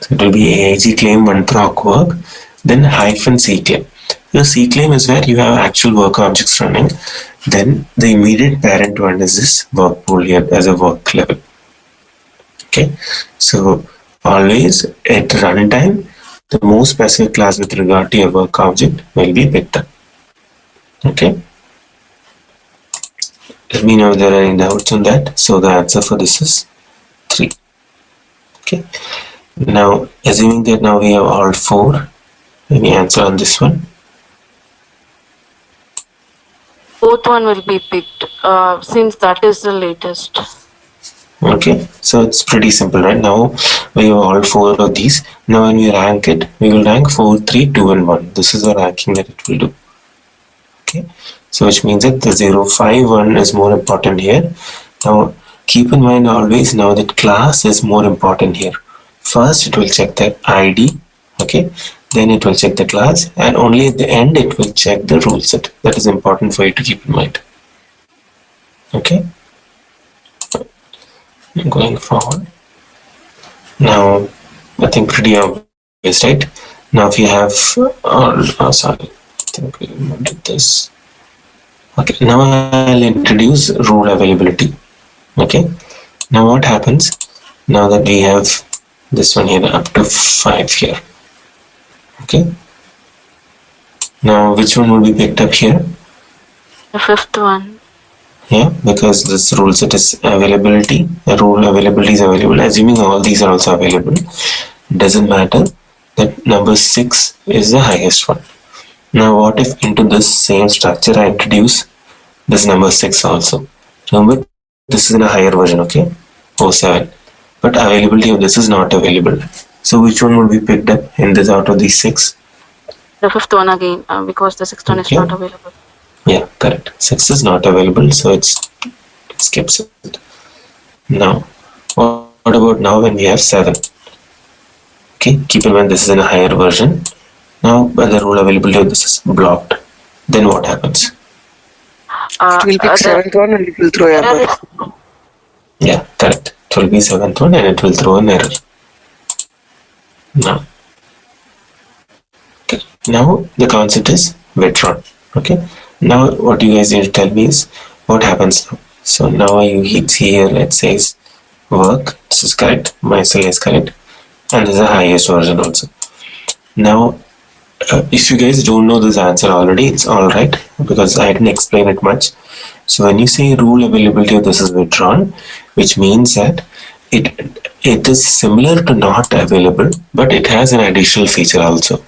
So it will be 𝐴𝐺 claim 1proc work, then hyphen C claim. The C claim is where you have actual work objects running. Then the immediate parent one is this work pool here as a work level. Okay, so always at runtime, the most specific class with regard to your work object will be picked up. Okay, let me know if there are any doubts on that. So the answer for this is 3. Okay, now assuming that now we have all 4, any answer on this one? Both one will be picked since that is the latest. Okay, so it's pretty simple, right? Now we have all 4 of these. Now when we rank it, we will rank 4, 3, 2 and 1. This is the ranking that it will do. Okay, so which means that the 051 is more important here. Now keep in mind always now that class is more important here. First it will check the ID, okay, then it will check the class, and only at the end it will check the rule set. That is important for you to keep in mind. Okay, going forward, now I think pretty obvious, right? Now if you have sorry, I think we did this. Okay, now I'll introduce rule availability. Okay, now what happens Now that we have this one here up to 5 here. Okay. Now which one will be picked up here? The fifth one. Yeah, because this rule set is availability. The rule availability is available. Assuming all these are also available, doesn't matter that number 6 is the highest one. Now what if into this same structure I introduce this number 6 also? Remember, this is in a higher version, okay? 07. But availability of this is not available. So which one would be picked up in this out of these 6? The fifth one again, because the sixth one is not available. Yeah, correct. 6 is not available, so it skips it. Now, what about now when we have 7? Okay, keep in mind this is in a higher version. Now, when the rule availability of this is blocked, then what happens? It will pick 7th one and it will throw error. Yeah, correct. It will be 7th one and it will throw an error. Now, okay. Now the concept is withdrawn. Okay. Now what you guys need to tell me is what happens now. So now you hit here, let's say work. This is correct. My cell is correct, and this is the highest version also. Now, if you guys don't know this answer already, it's all right because I didn't explain it much. So when you say rule availability of this is withdrawn, which means that it is similar to not available, but it has an additional feature also.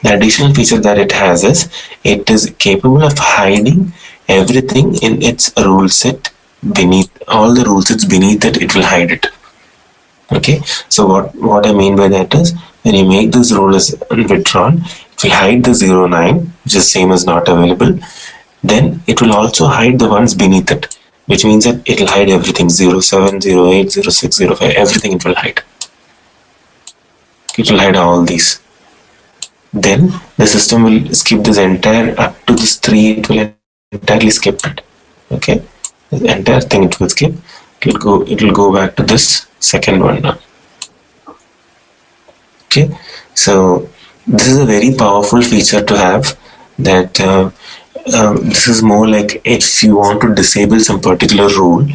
The additional feature that it has is it is capable of hiding everything in its rule set beneath all the rule sets beneath it. It will hide it. Okay. So what I mean by that is when you make this rule as withdrawn, it will hide the 09, which is same as not available. Then it will also hide the ones beneath it, which means that it will hide everything 07, 08, 06, 05, everything it will hide. It will hide all these. Then the system will skip this entire up to this 3. It will entirely skip it. Okay, the entire thing it will skip. It will go back to this second one now. Okay, so this is a very powerful feature to have. That this is more like if you want to disable some particular rule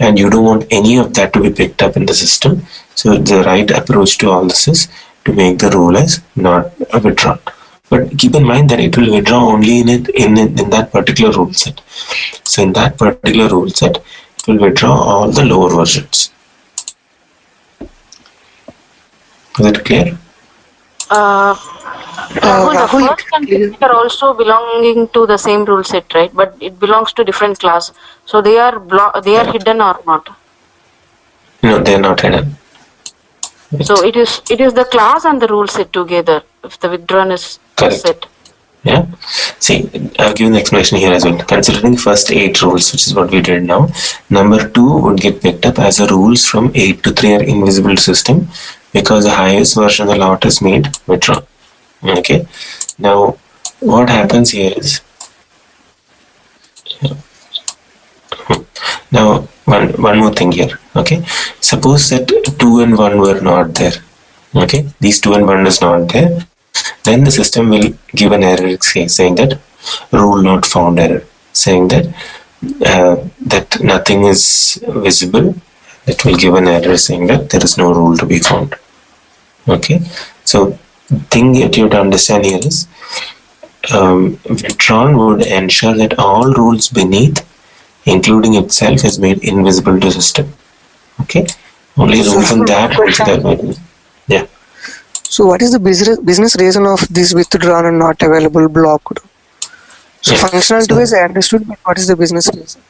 and you don't want any of that to be picked up in the system. So the right approach to all this is to make the rule as not withdrawn. But keep in mind that it will withdraw only in that particular rule set. So in that particular rule set, it will withdraw all the lower versions. Is it clear? Rahul, the first and second are also belonging to the same rule set, right? But it belongs to different class. So they are hidden or not? No, they are not hidden. So it is the class and the rule set together. If the withdrawn is set. Yeah. See, I've given the explanation here as well. Considering first 8 rules, which is what we did now, number 2 would get picked up as the rules from 8 to 3 are invisible to system because the highest version of the lot is made withdrawn. Okay. Now, what happens here is now one more thing here. Okay. Suppose that 2 and 1 were not there. Okay. These 2 and 1 is not there. Then the system will give an error saying that rule not found error, saying that that nothing is visible. It will give an error saying that there is no rule to be found. Okay. So thing that you have to understand here is withdrawn would ensure that all rules beneath, including itself, is made invisible to system. Okay. Only rules in that made. Yeah. So what is the business reason of this withdrawn and not available blocked? So functionality wise I understood, but what is the business reason?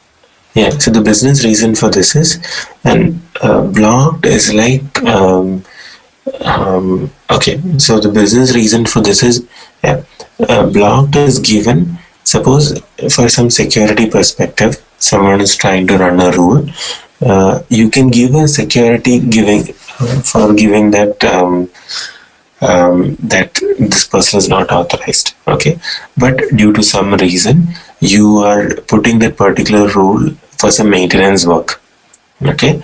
Yeah, so the business reason for this is, and blocked is like, okay, so the business reason for this is, blocked is given, suppose for some security perspective, someone is trying to run a rule, you can give a security giving that that this person is not authorized, okay, but due to some reason you are putting that particular rule for some maintenance work, okay,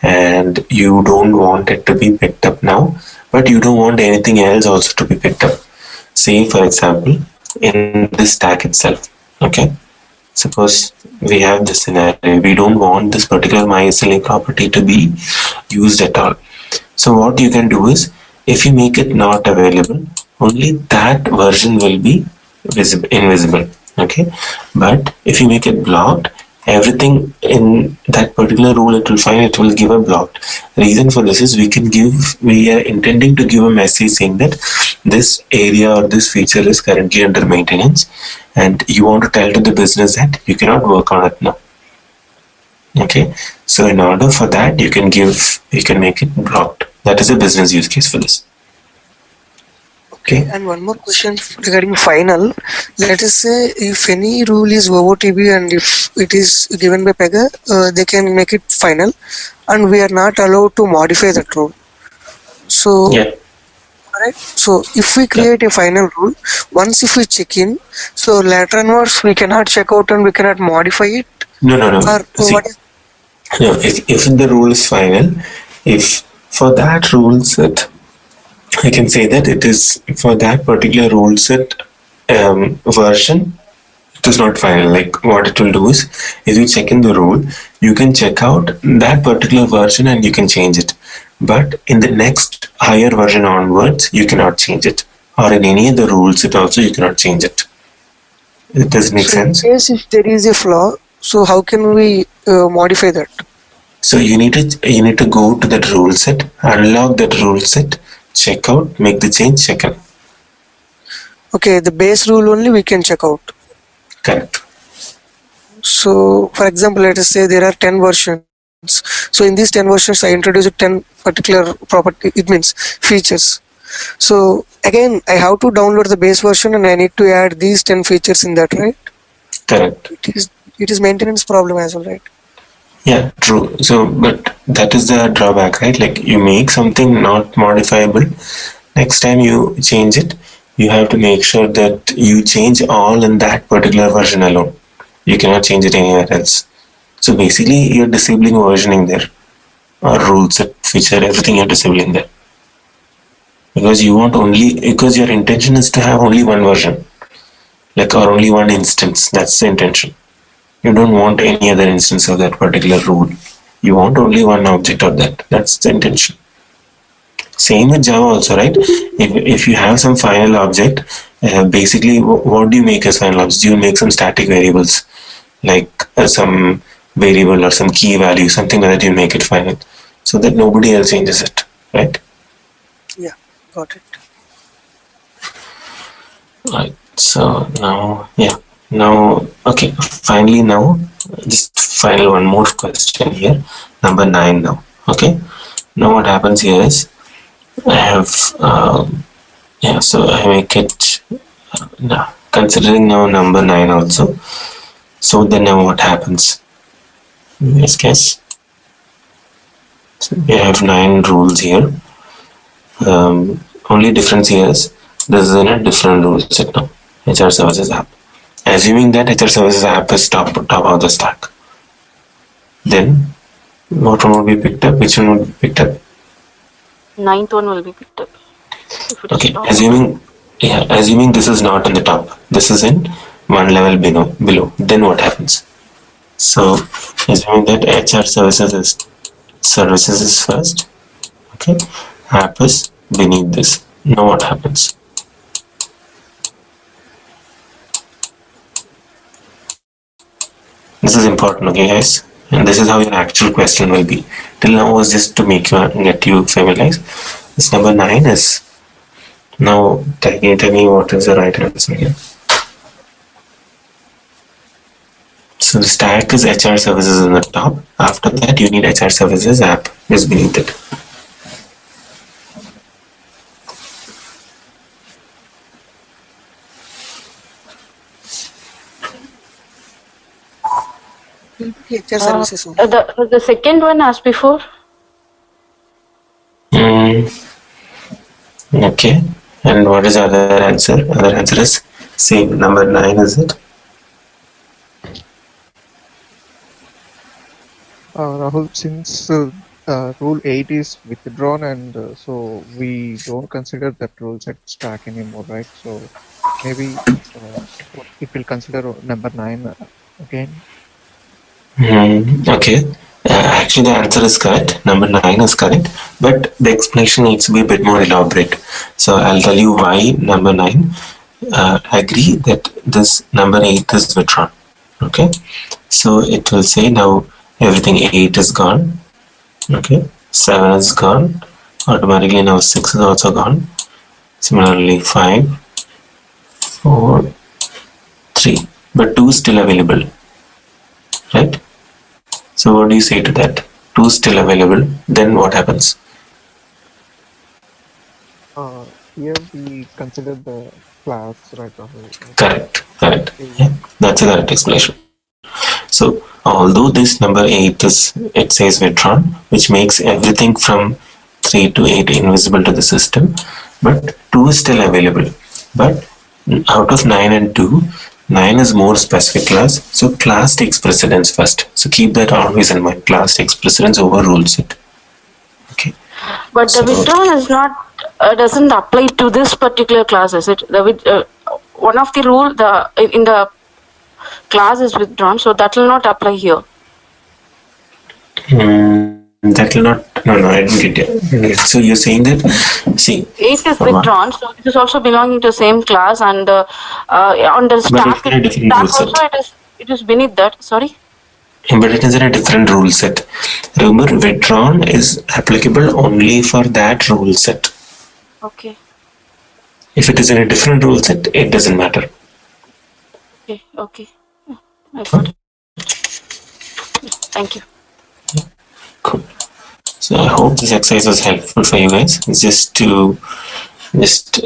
and you don't want it to be picked up now, but you don't want anything else also to be picked up. Say for example in this stack itself, okay, Suppose we have this scenario, we don't want this particular MySLA property to be used at all. So what you can do is, if you make it not available, only that version will be invisible. Okay, but if you make it blocked, everything in that particular rule it will find, it will give a blocked. Reason for this is we are intending to give a message saying that this area or this feature is currently under maintenance, and you want to tell to the business that you cannot work on it now. Okay, so in order for that, you can make it blocked. That is a business use case for this. Okay. And one more question regarding final. Let us say if any rule is OOTB and if it is given by Pega, they can make it final, and we are not allowed to modify that rule. So, yeah. Right. So if we create a final rule, once if we check in, so later onwards we cannot check out and we cannot modify it. No. Or See, what is? No, if the rule is final, if for that rule set, I can say that it is for that particular rule set version, it is not final. Like what it will do is, if you check in the rule, you can check out that particular version and you can change it. But in the next higher version onwards, you cannot change it. Or in any other rules, it also you cannot change it. It does make sense. In case if there is a flaw, so how can we modify that? So you need to go to that rule set, unlock that rule set, check out, make the change, check in. Okay, the base rule only we can check out. Correct. So for example, let us say there are 10 versions. So in these 10 versions, I introduced 10 particular property. It means features. So again, I have to download the base version and I need to add these 10 features in that, right? Correct. It is maintenance problem as well, right? Yeah, true. So, but that is the drawback, right? Like you make something not modifiable. Next time you change it, you have to make sure that you change all in that particular version alone. You cannot change it anywhere else. So basically, you're disabling versioning there, or rule set feature, everything you're disabling there. Because your intention is to have only one version, like or only one instance. That's the intention. You don't want any other instance of that particular rule. You want only one object of that. That's the intention. Same with Java also, right? If you have some final object, basically what do you make as final object? You make some static variables, like some variable or some key value, something like that. You make it final, so that nobody else changes it, right? Yeah, got it. Right. So now, okay. Finally, now just final one more question here. Number 9 now. Okay. Now what happens here is I have so I make it now considering now number 9 also. So then now what happens? Let's guess. So we have 9 rules here. Only difference here is this is in a different rule set now. HR services app. Assuming that HR services app is top of the stack, then what one will be picked up? Which one will be picked up? 9th one will be picked up. Okay, assuming this is not in the top, this is in one level below, then what happens? So assuming that HR services is first, okay, app is beneath this. Now what happens? This is important, okay guys, and this is how your actual question will be. Till now was just to get you familiarized. This number 9 is, now tell me what is the right answer here. So the stack is HR services in the top. After that you need HR services app is beneath it. HR services. The second one as before. Okay. And what is the other answer? Other answer is same. Number 9 is it? Rahul, since rule 8 is withdrawn and so we don't consider that rule set stack anymore, right? So maybe it will consider number 9 again? Okay. Actually, the answer is correct. Number 9 is correct, but the explanation needs to be a bit more elaborate. So I'll tell you why number 9. Agree that this number 8 is withdrawn. Okay. So it will say now everything 8 is gone. Okay. 7 is gone. Automatically now 6 is also gone. Similarly 5, 4, 3. But 2 is still available. Right? So what do you say to that? 2 is still available. Then what happens? Here we consider the class, right? Correct. Yeah, that's a correct explanation. So although this number 8 is, it says withdrawn, which makes everything from 3 to 8 invisible to the system, but 2 is still available. But out of 9 and 2, 9 is more specific class, so class takes precedence first. So keep that always in mind. Class takes precedence over rule set. Okay. But the withdrawn is not doesn't apply to this particular class, is it? One of the rule in the class is withdrawn, so that will not apply here. That will not. No, I didn't get it. So you're saying that, see, 8 is withdrawn, so it is also belonging to the same class, and on the stack, it is beneath that. Sorry. But it is in a different rule set. Remember, withdrawn is applicable only for that rule set. Okay. If it is in a different rule set, it doesn't matter. Okay. I got it. Thank you. Cool. So I hope this exercise was helpful for you guys. Just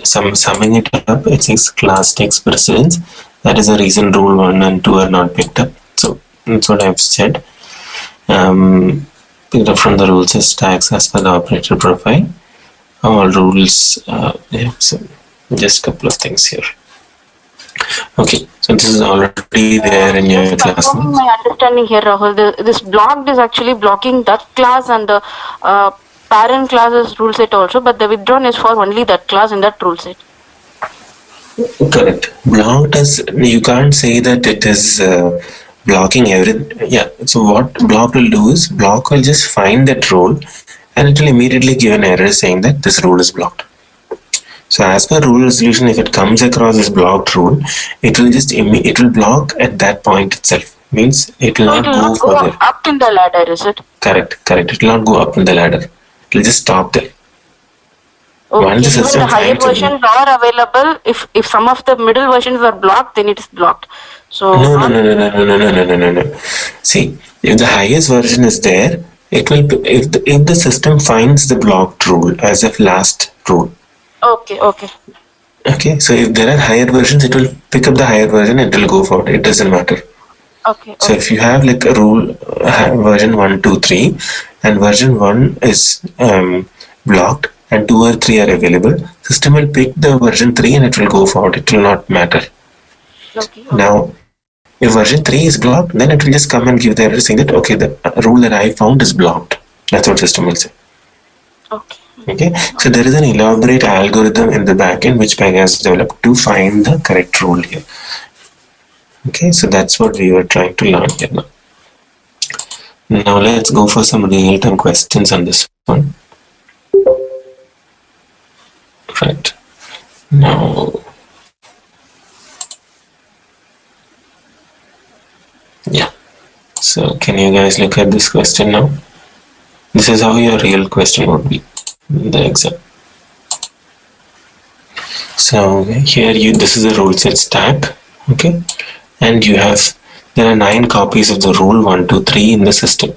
summing it up, it says class takes precedence. That is the reason rule 1 and 2 are not picked up. So that's what I've said. Picked up from the rules as tags as per the operator profile. All rules. So just a couple of things here. Okay, so this is already there in your class. My understanding here, Rahul, this blocked is actually blocking that class and the parent class's rule set also, but the withdrawn is for only that class in that rule set. Correct. Blocked is, you can't say that it is blocking everything. Yeah, so what block will do is, block will just find that rule and it will immediately give an error saying that this rule is blocked. So as per rule resolution, if it comes across this blocked rule, it will block at that point itself. Means it will not go further. Up in the ladder, is it? Correct. It will not go up in the ladder. It will just stop there. Okay. Once the system the higher versions are available, if some of the middle versions are blocked, then it is blocked. So no. See, if the highest version is there, it will. If the system finds the blocked rule as a last rule. Okay, so if there are higher versions, it will pick up the higher version and it will go forward. It doesn't matter. So if you have like a rule version 1, 2, 3 and version 1 is blocked and 2 or 3 are available, system will pick the version 3 and it will go forward. It will not matter. Now, if version 3 is blocked, then it will just come and give the error saying that, okay, the rule that I found is blocked. That's what system will say. Okay, so there is an elaborate algorithm in the backend which Pega has developed to find the correct rule here. Okay, so that's what we were trying to learn here now. Now let's go for some real-time questions on this one. Right. Now, yeah. So can you guys look at this question now? This is how your real question would be in the exam. So here this is a rule set stack, okay, and there are 9 copies of the rule 1, 2, 3 in the system.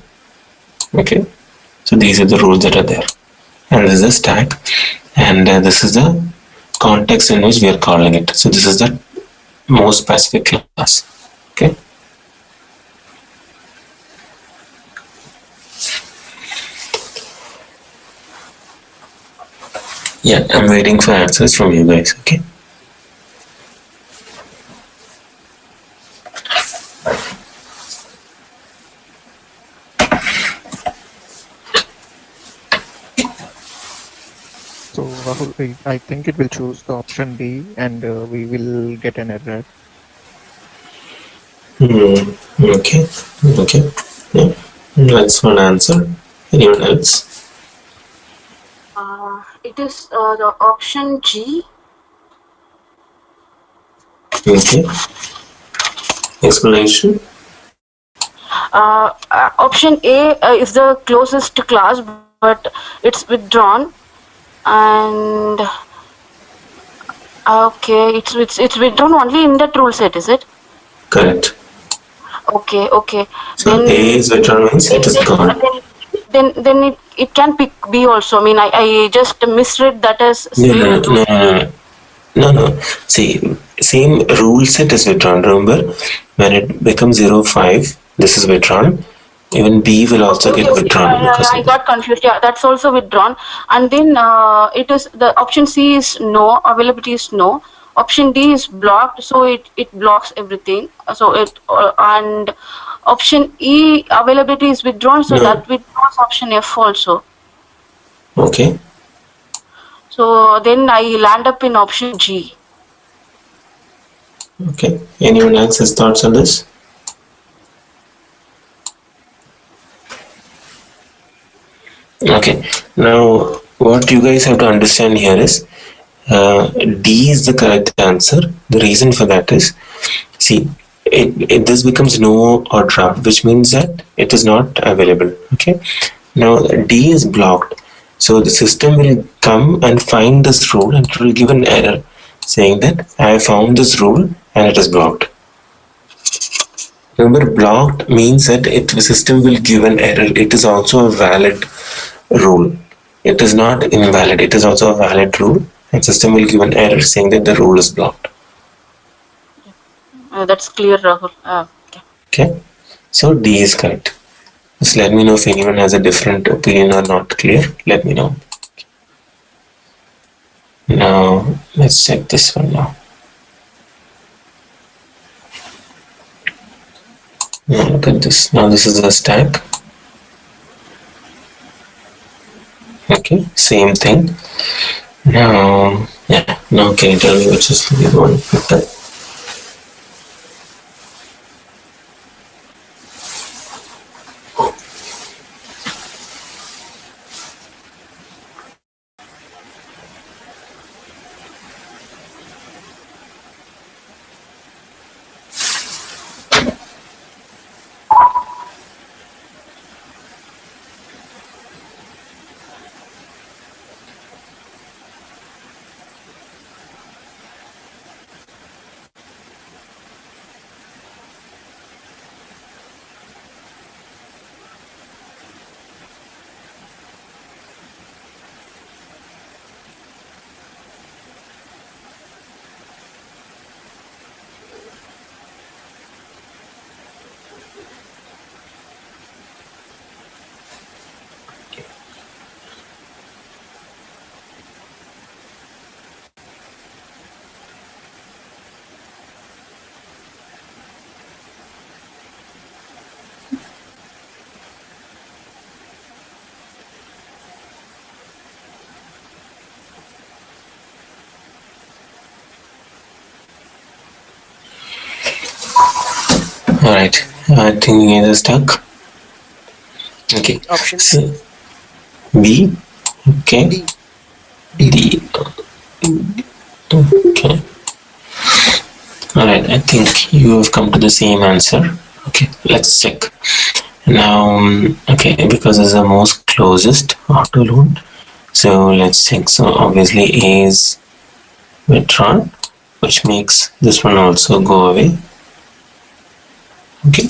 Okay, so these are the rules that are there, and this is a stack, and this is the context in which we are calling it. So this is the most specific class. Okay. Yeah, I'm waiting for answers from you guys, okay? So Rahul, I think it will choose the option D and we will get an error. Okay. Okay. Yeah. That's one answer. Anyone else? It is the option G. Okay. Explanation? Option A is the closest to class, but it's withdrawn. And okay, it's withdrawn only in that rule set, is it? Correct. Okay. So Then A is withdrawn means it is gone. then it can pick B also. I mean, I just misread that as same rule. No. See, same rule set is withdrawn. Remember, when it becomes 05, this is withdrawn. Even B will also get withdrawn. Because I got confused. Yeah, that's also withdrawn. And then it is the option C is no, availability is no. Option D is blocked, so it blocks everything. So it and option E, availability is withdrawn, so that withdraws option F also. Okay. So then I land up in option G. Okay. Anyone else has thoughts on this? Okay. Now, what you guys have to understand here is D is the correct answer. The reason for that is, see, this becomes no or draft, which means that it is not available. Okay. Now D is blocked, so the system will come and find this rule and it will give an error saying that I have found this rule and it is blocked. Remember, blocked means that the system will give an error. It is also a valid rule. It is not invalid. It is also a valid rule, and system will give an error saying that the rule is blocked. That's clear, Rahul. Okay. So D is correct. Just let me know if anyone has a different opinion or not clear. Let me know. Now let's check this one now. Now look at this. Now this is the stack. Okay, same thing. Now, yeah. Now can you tell me which is the one picked up? Alright, I think it is stuck. Okay. Option So, B. Okay. D. Okay. Alright, I think you have come to the same answer. Okay, let's check. Now, okay, because it's the most closest auto load, so let's check. So obviously A is withdrawn, which makes this one also go away. Okay.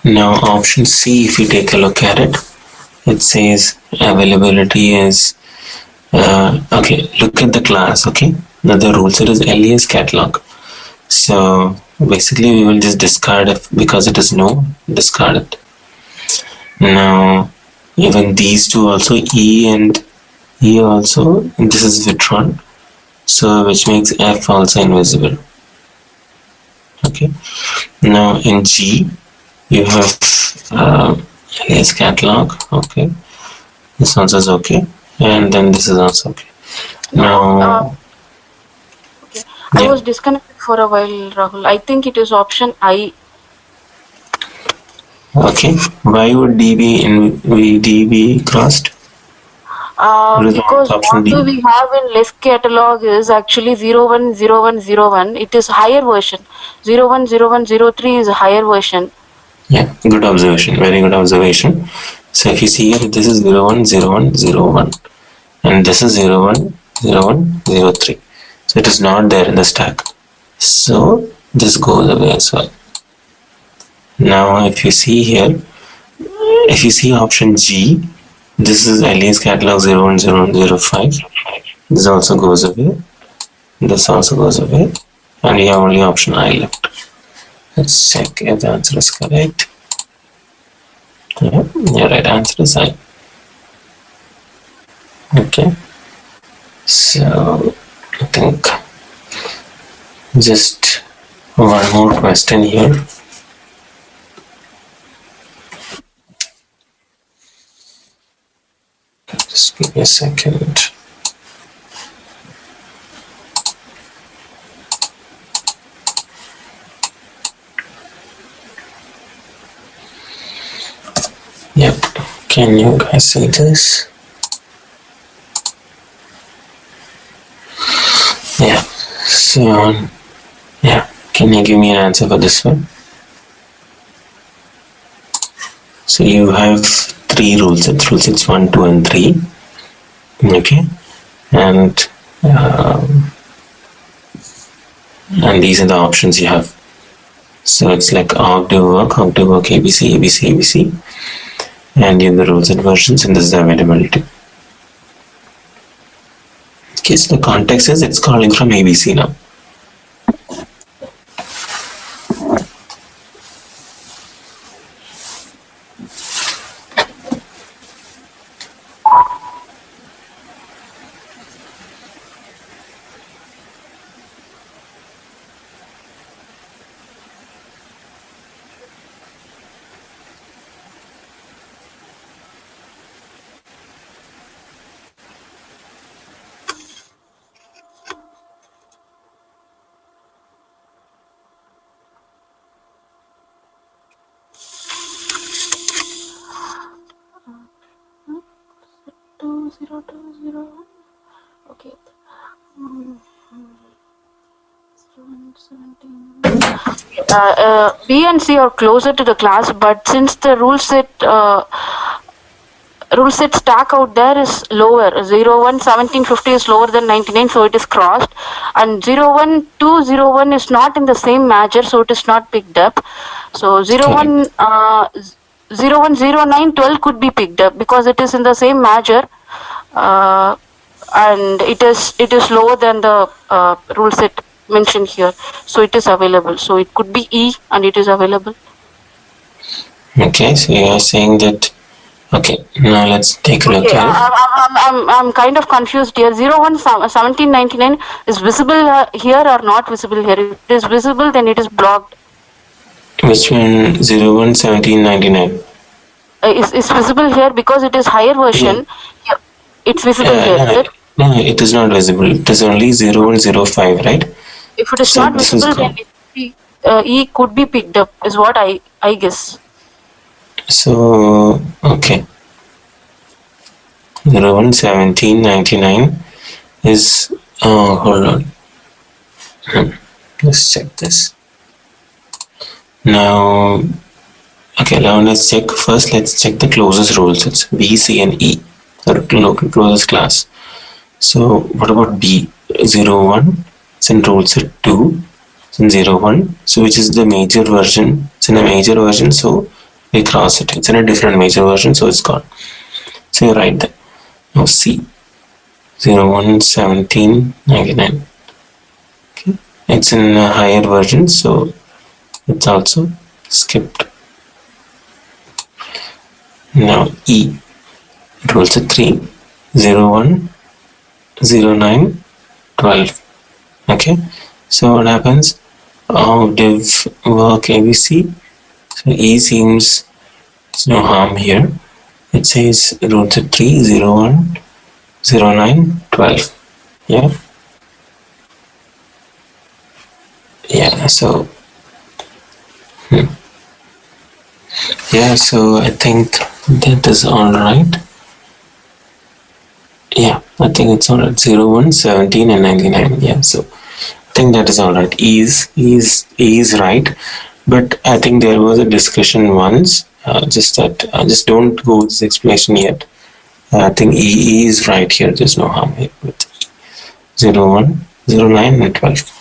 Now option C, if you take a look at it, it says availability is okay. Look at the class. Okay. Now the rule set is LES catalog. So basically, we will just discard it because it is no. Discard it. Now even these two also, E and E also, this is withdrawn. So which makes F also invisible. Okay. Now in G, you have alias catalog. Okay. This also is okay, and then this is also okay. Now, okay. I was disconnected for a while, Rahul. I think it is option I. Okay, why would D be crossed? What is the Because option what D? we have in list catalog is actually 010101. It is higher version. 010103 is a higher version. Yeah, good observation. Very good observation. So if you see here, this is 010101 and this is 010103. So it is not there in the stack. So this goes away as well. Now if you see here, if you see option G, this is alias catalog 010105. This also goes away. This also goes away. And we have only option I left. Let's check if the answer is correct. Yeah, your right answer is I. Okay. So I think just one more question here. Just give me a second. Yep. Can you guys see this? Yeah. So, yeah. Can you give me an answer for this one? So you have three rulesets 1, 2, and 3. Okay. And these are the options you have. So it's like octave work, ABC, ABC, ABC. And in the ruleset versions, and this is the availability. Okay, so the context is it's calling from ABC now. Okay. B and C are closer to the class, but since the ruleset stack out there is lower, 01 1750 is lower than 99, so it is crossed, and 01 201 is not in the same major, so it is not picked up. So 01 0109 12 could be picked up because it is in the same major, and it is lower than the rule set mentioned here, so it is available. So it could be E and it is available. Okay, so you are saying that. Okay, now let's take a look at it. I'm kind of confused here. 01 1799 is visible here or not visible here? If it is visible, then it is blocked. Which one? 01 1799 is visible here because it is higher version. Yeah. It's visible here, is it? No, it is not visible. It is only 0105, right? If it is not visible, then E could be picked up, is what I guess. So, okay. 01 1799 is, hold on. Let's check this. Now, okay, now let's check first. Let's check the closest rule sets B, C, and E, the local closest class. So, what about B? 01, it's in rule set 2, it's in 01. So, which is the major version? It's in a major version, so we cross it. It's in a different major version, so it's gone. So, you write that. Now, C 01 1799. Okay, it's in a higher version, so it's also skipped. Now E, rule set 3 01 09 12. Okay, so what happens? Div work ABC. So E seems there's no harm here. It says rule set 3 01 09 12. Yeah. Yeah, so here Yeah, so I think that is all right. Yeah, I think it's all right. 0, 1, 17 and 99. Yeah, so I think that is all right. E is right, but I think there was a discussion once. Just don't go with this explanation yet. I think E is right here. There's no harm here with 0, 1, 0, 9 and 12.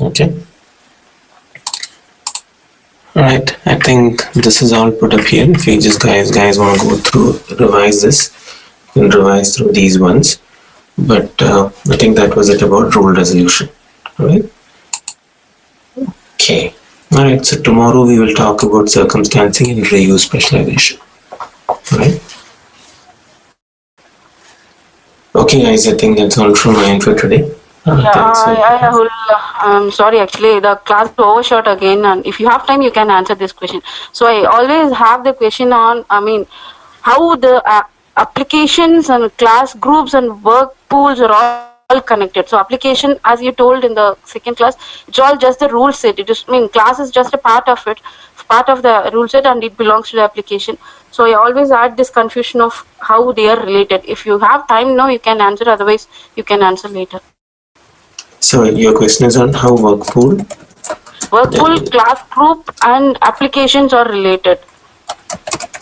Okay. Alright, I think this is all put up here. If you just guys want to go through, revise this, you can revise through these ones. But I think that was it about rule resolution. Alright. Okay. Alright, so tomorrow we will talk about circumstancing and reuse specialization. Alright. Okay guys, I think that's all from my end for today. I'm sorry, actually, the class overshot again, and if you have time, you can answer this question. So I always have the question on, how the applications and class groups and work pools are all connected. So application, as you told in the second class, it's all just the rule set. It is, class is just a part of it, part of the rule set, and it belongs to the application. So I always had this confusion of how they are related. If you have time now, you can answer. Otherwise, you can answer later. So your question is on how work pool, class group, and applications are related.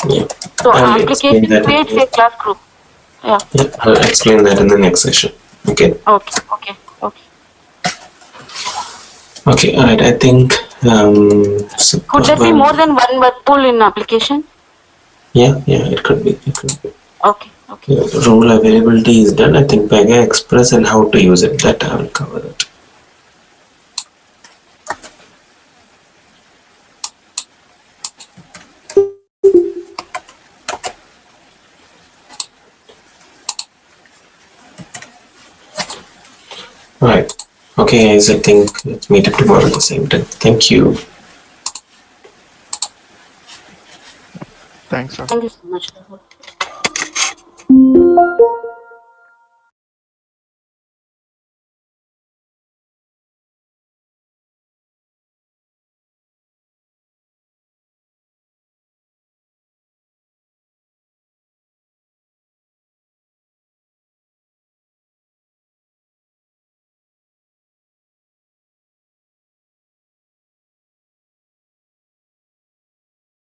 Yeah. So application creates a class group. Yeah. Yeah, I'll explain that in the next session. Okay. Okay. Okay. Alright. I think. So could there be more than one work pool in application? Yeah. It could be. Okay. Rule availability is done. I think Pega Express and how to use it. That I will cover that. Right. Okay, guys. I think let's meet up tomorrow at the same time. Thank you. Thanks, sir. Thank you so much.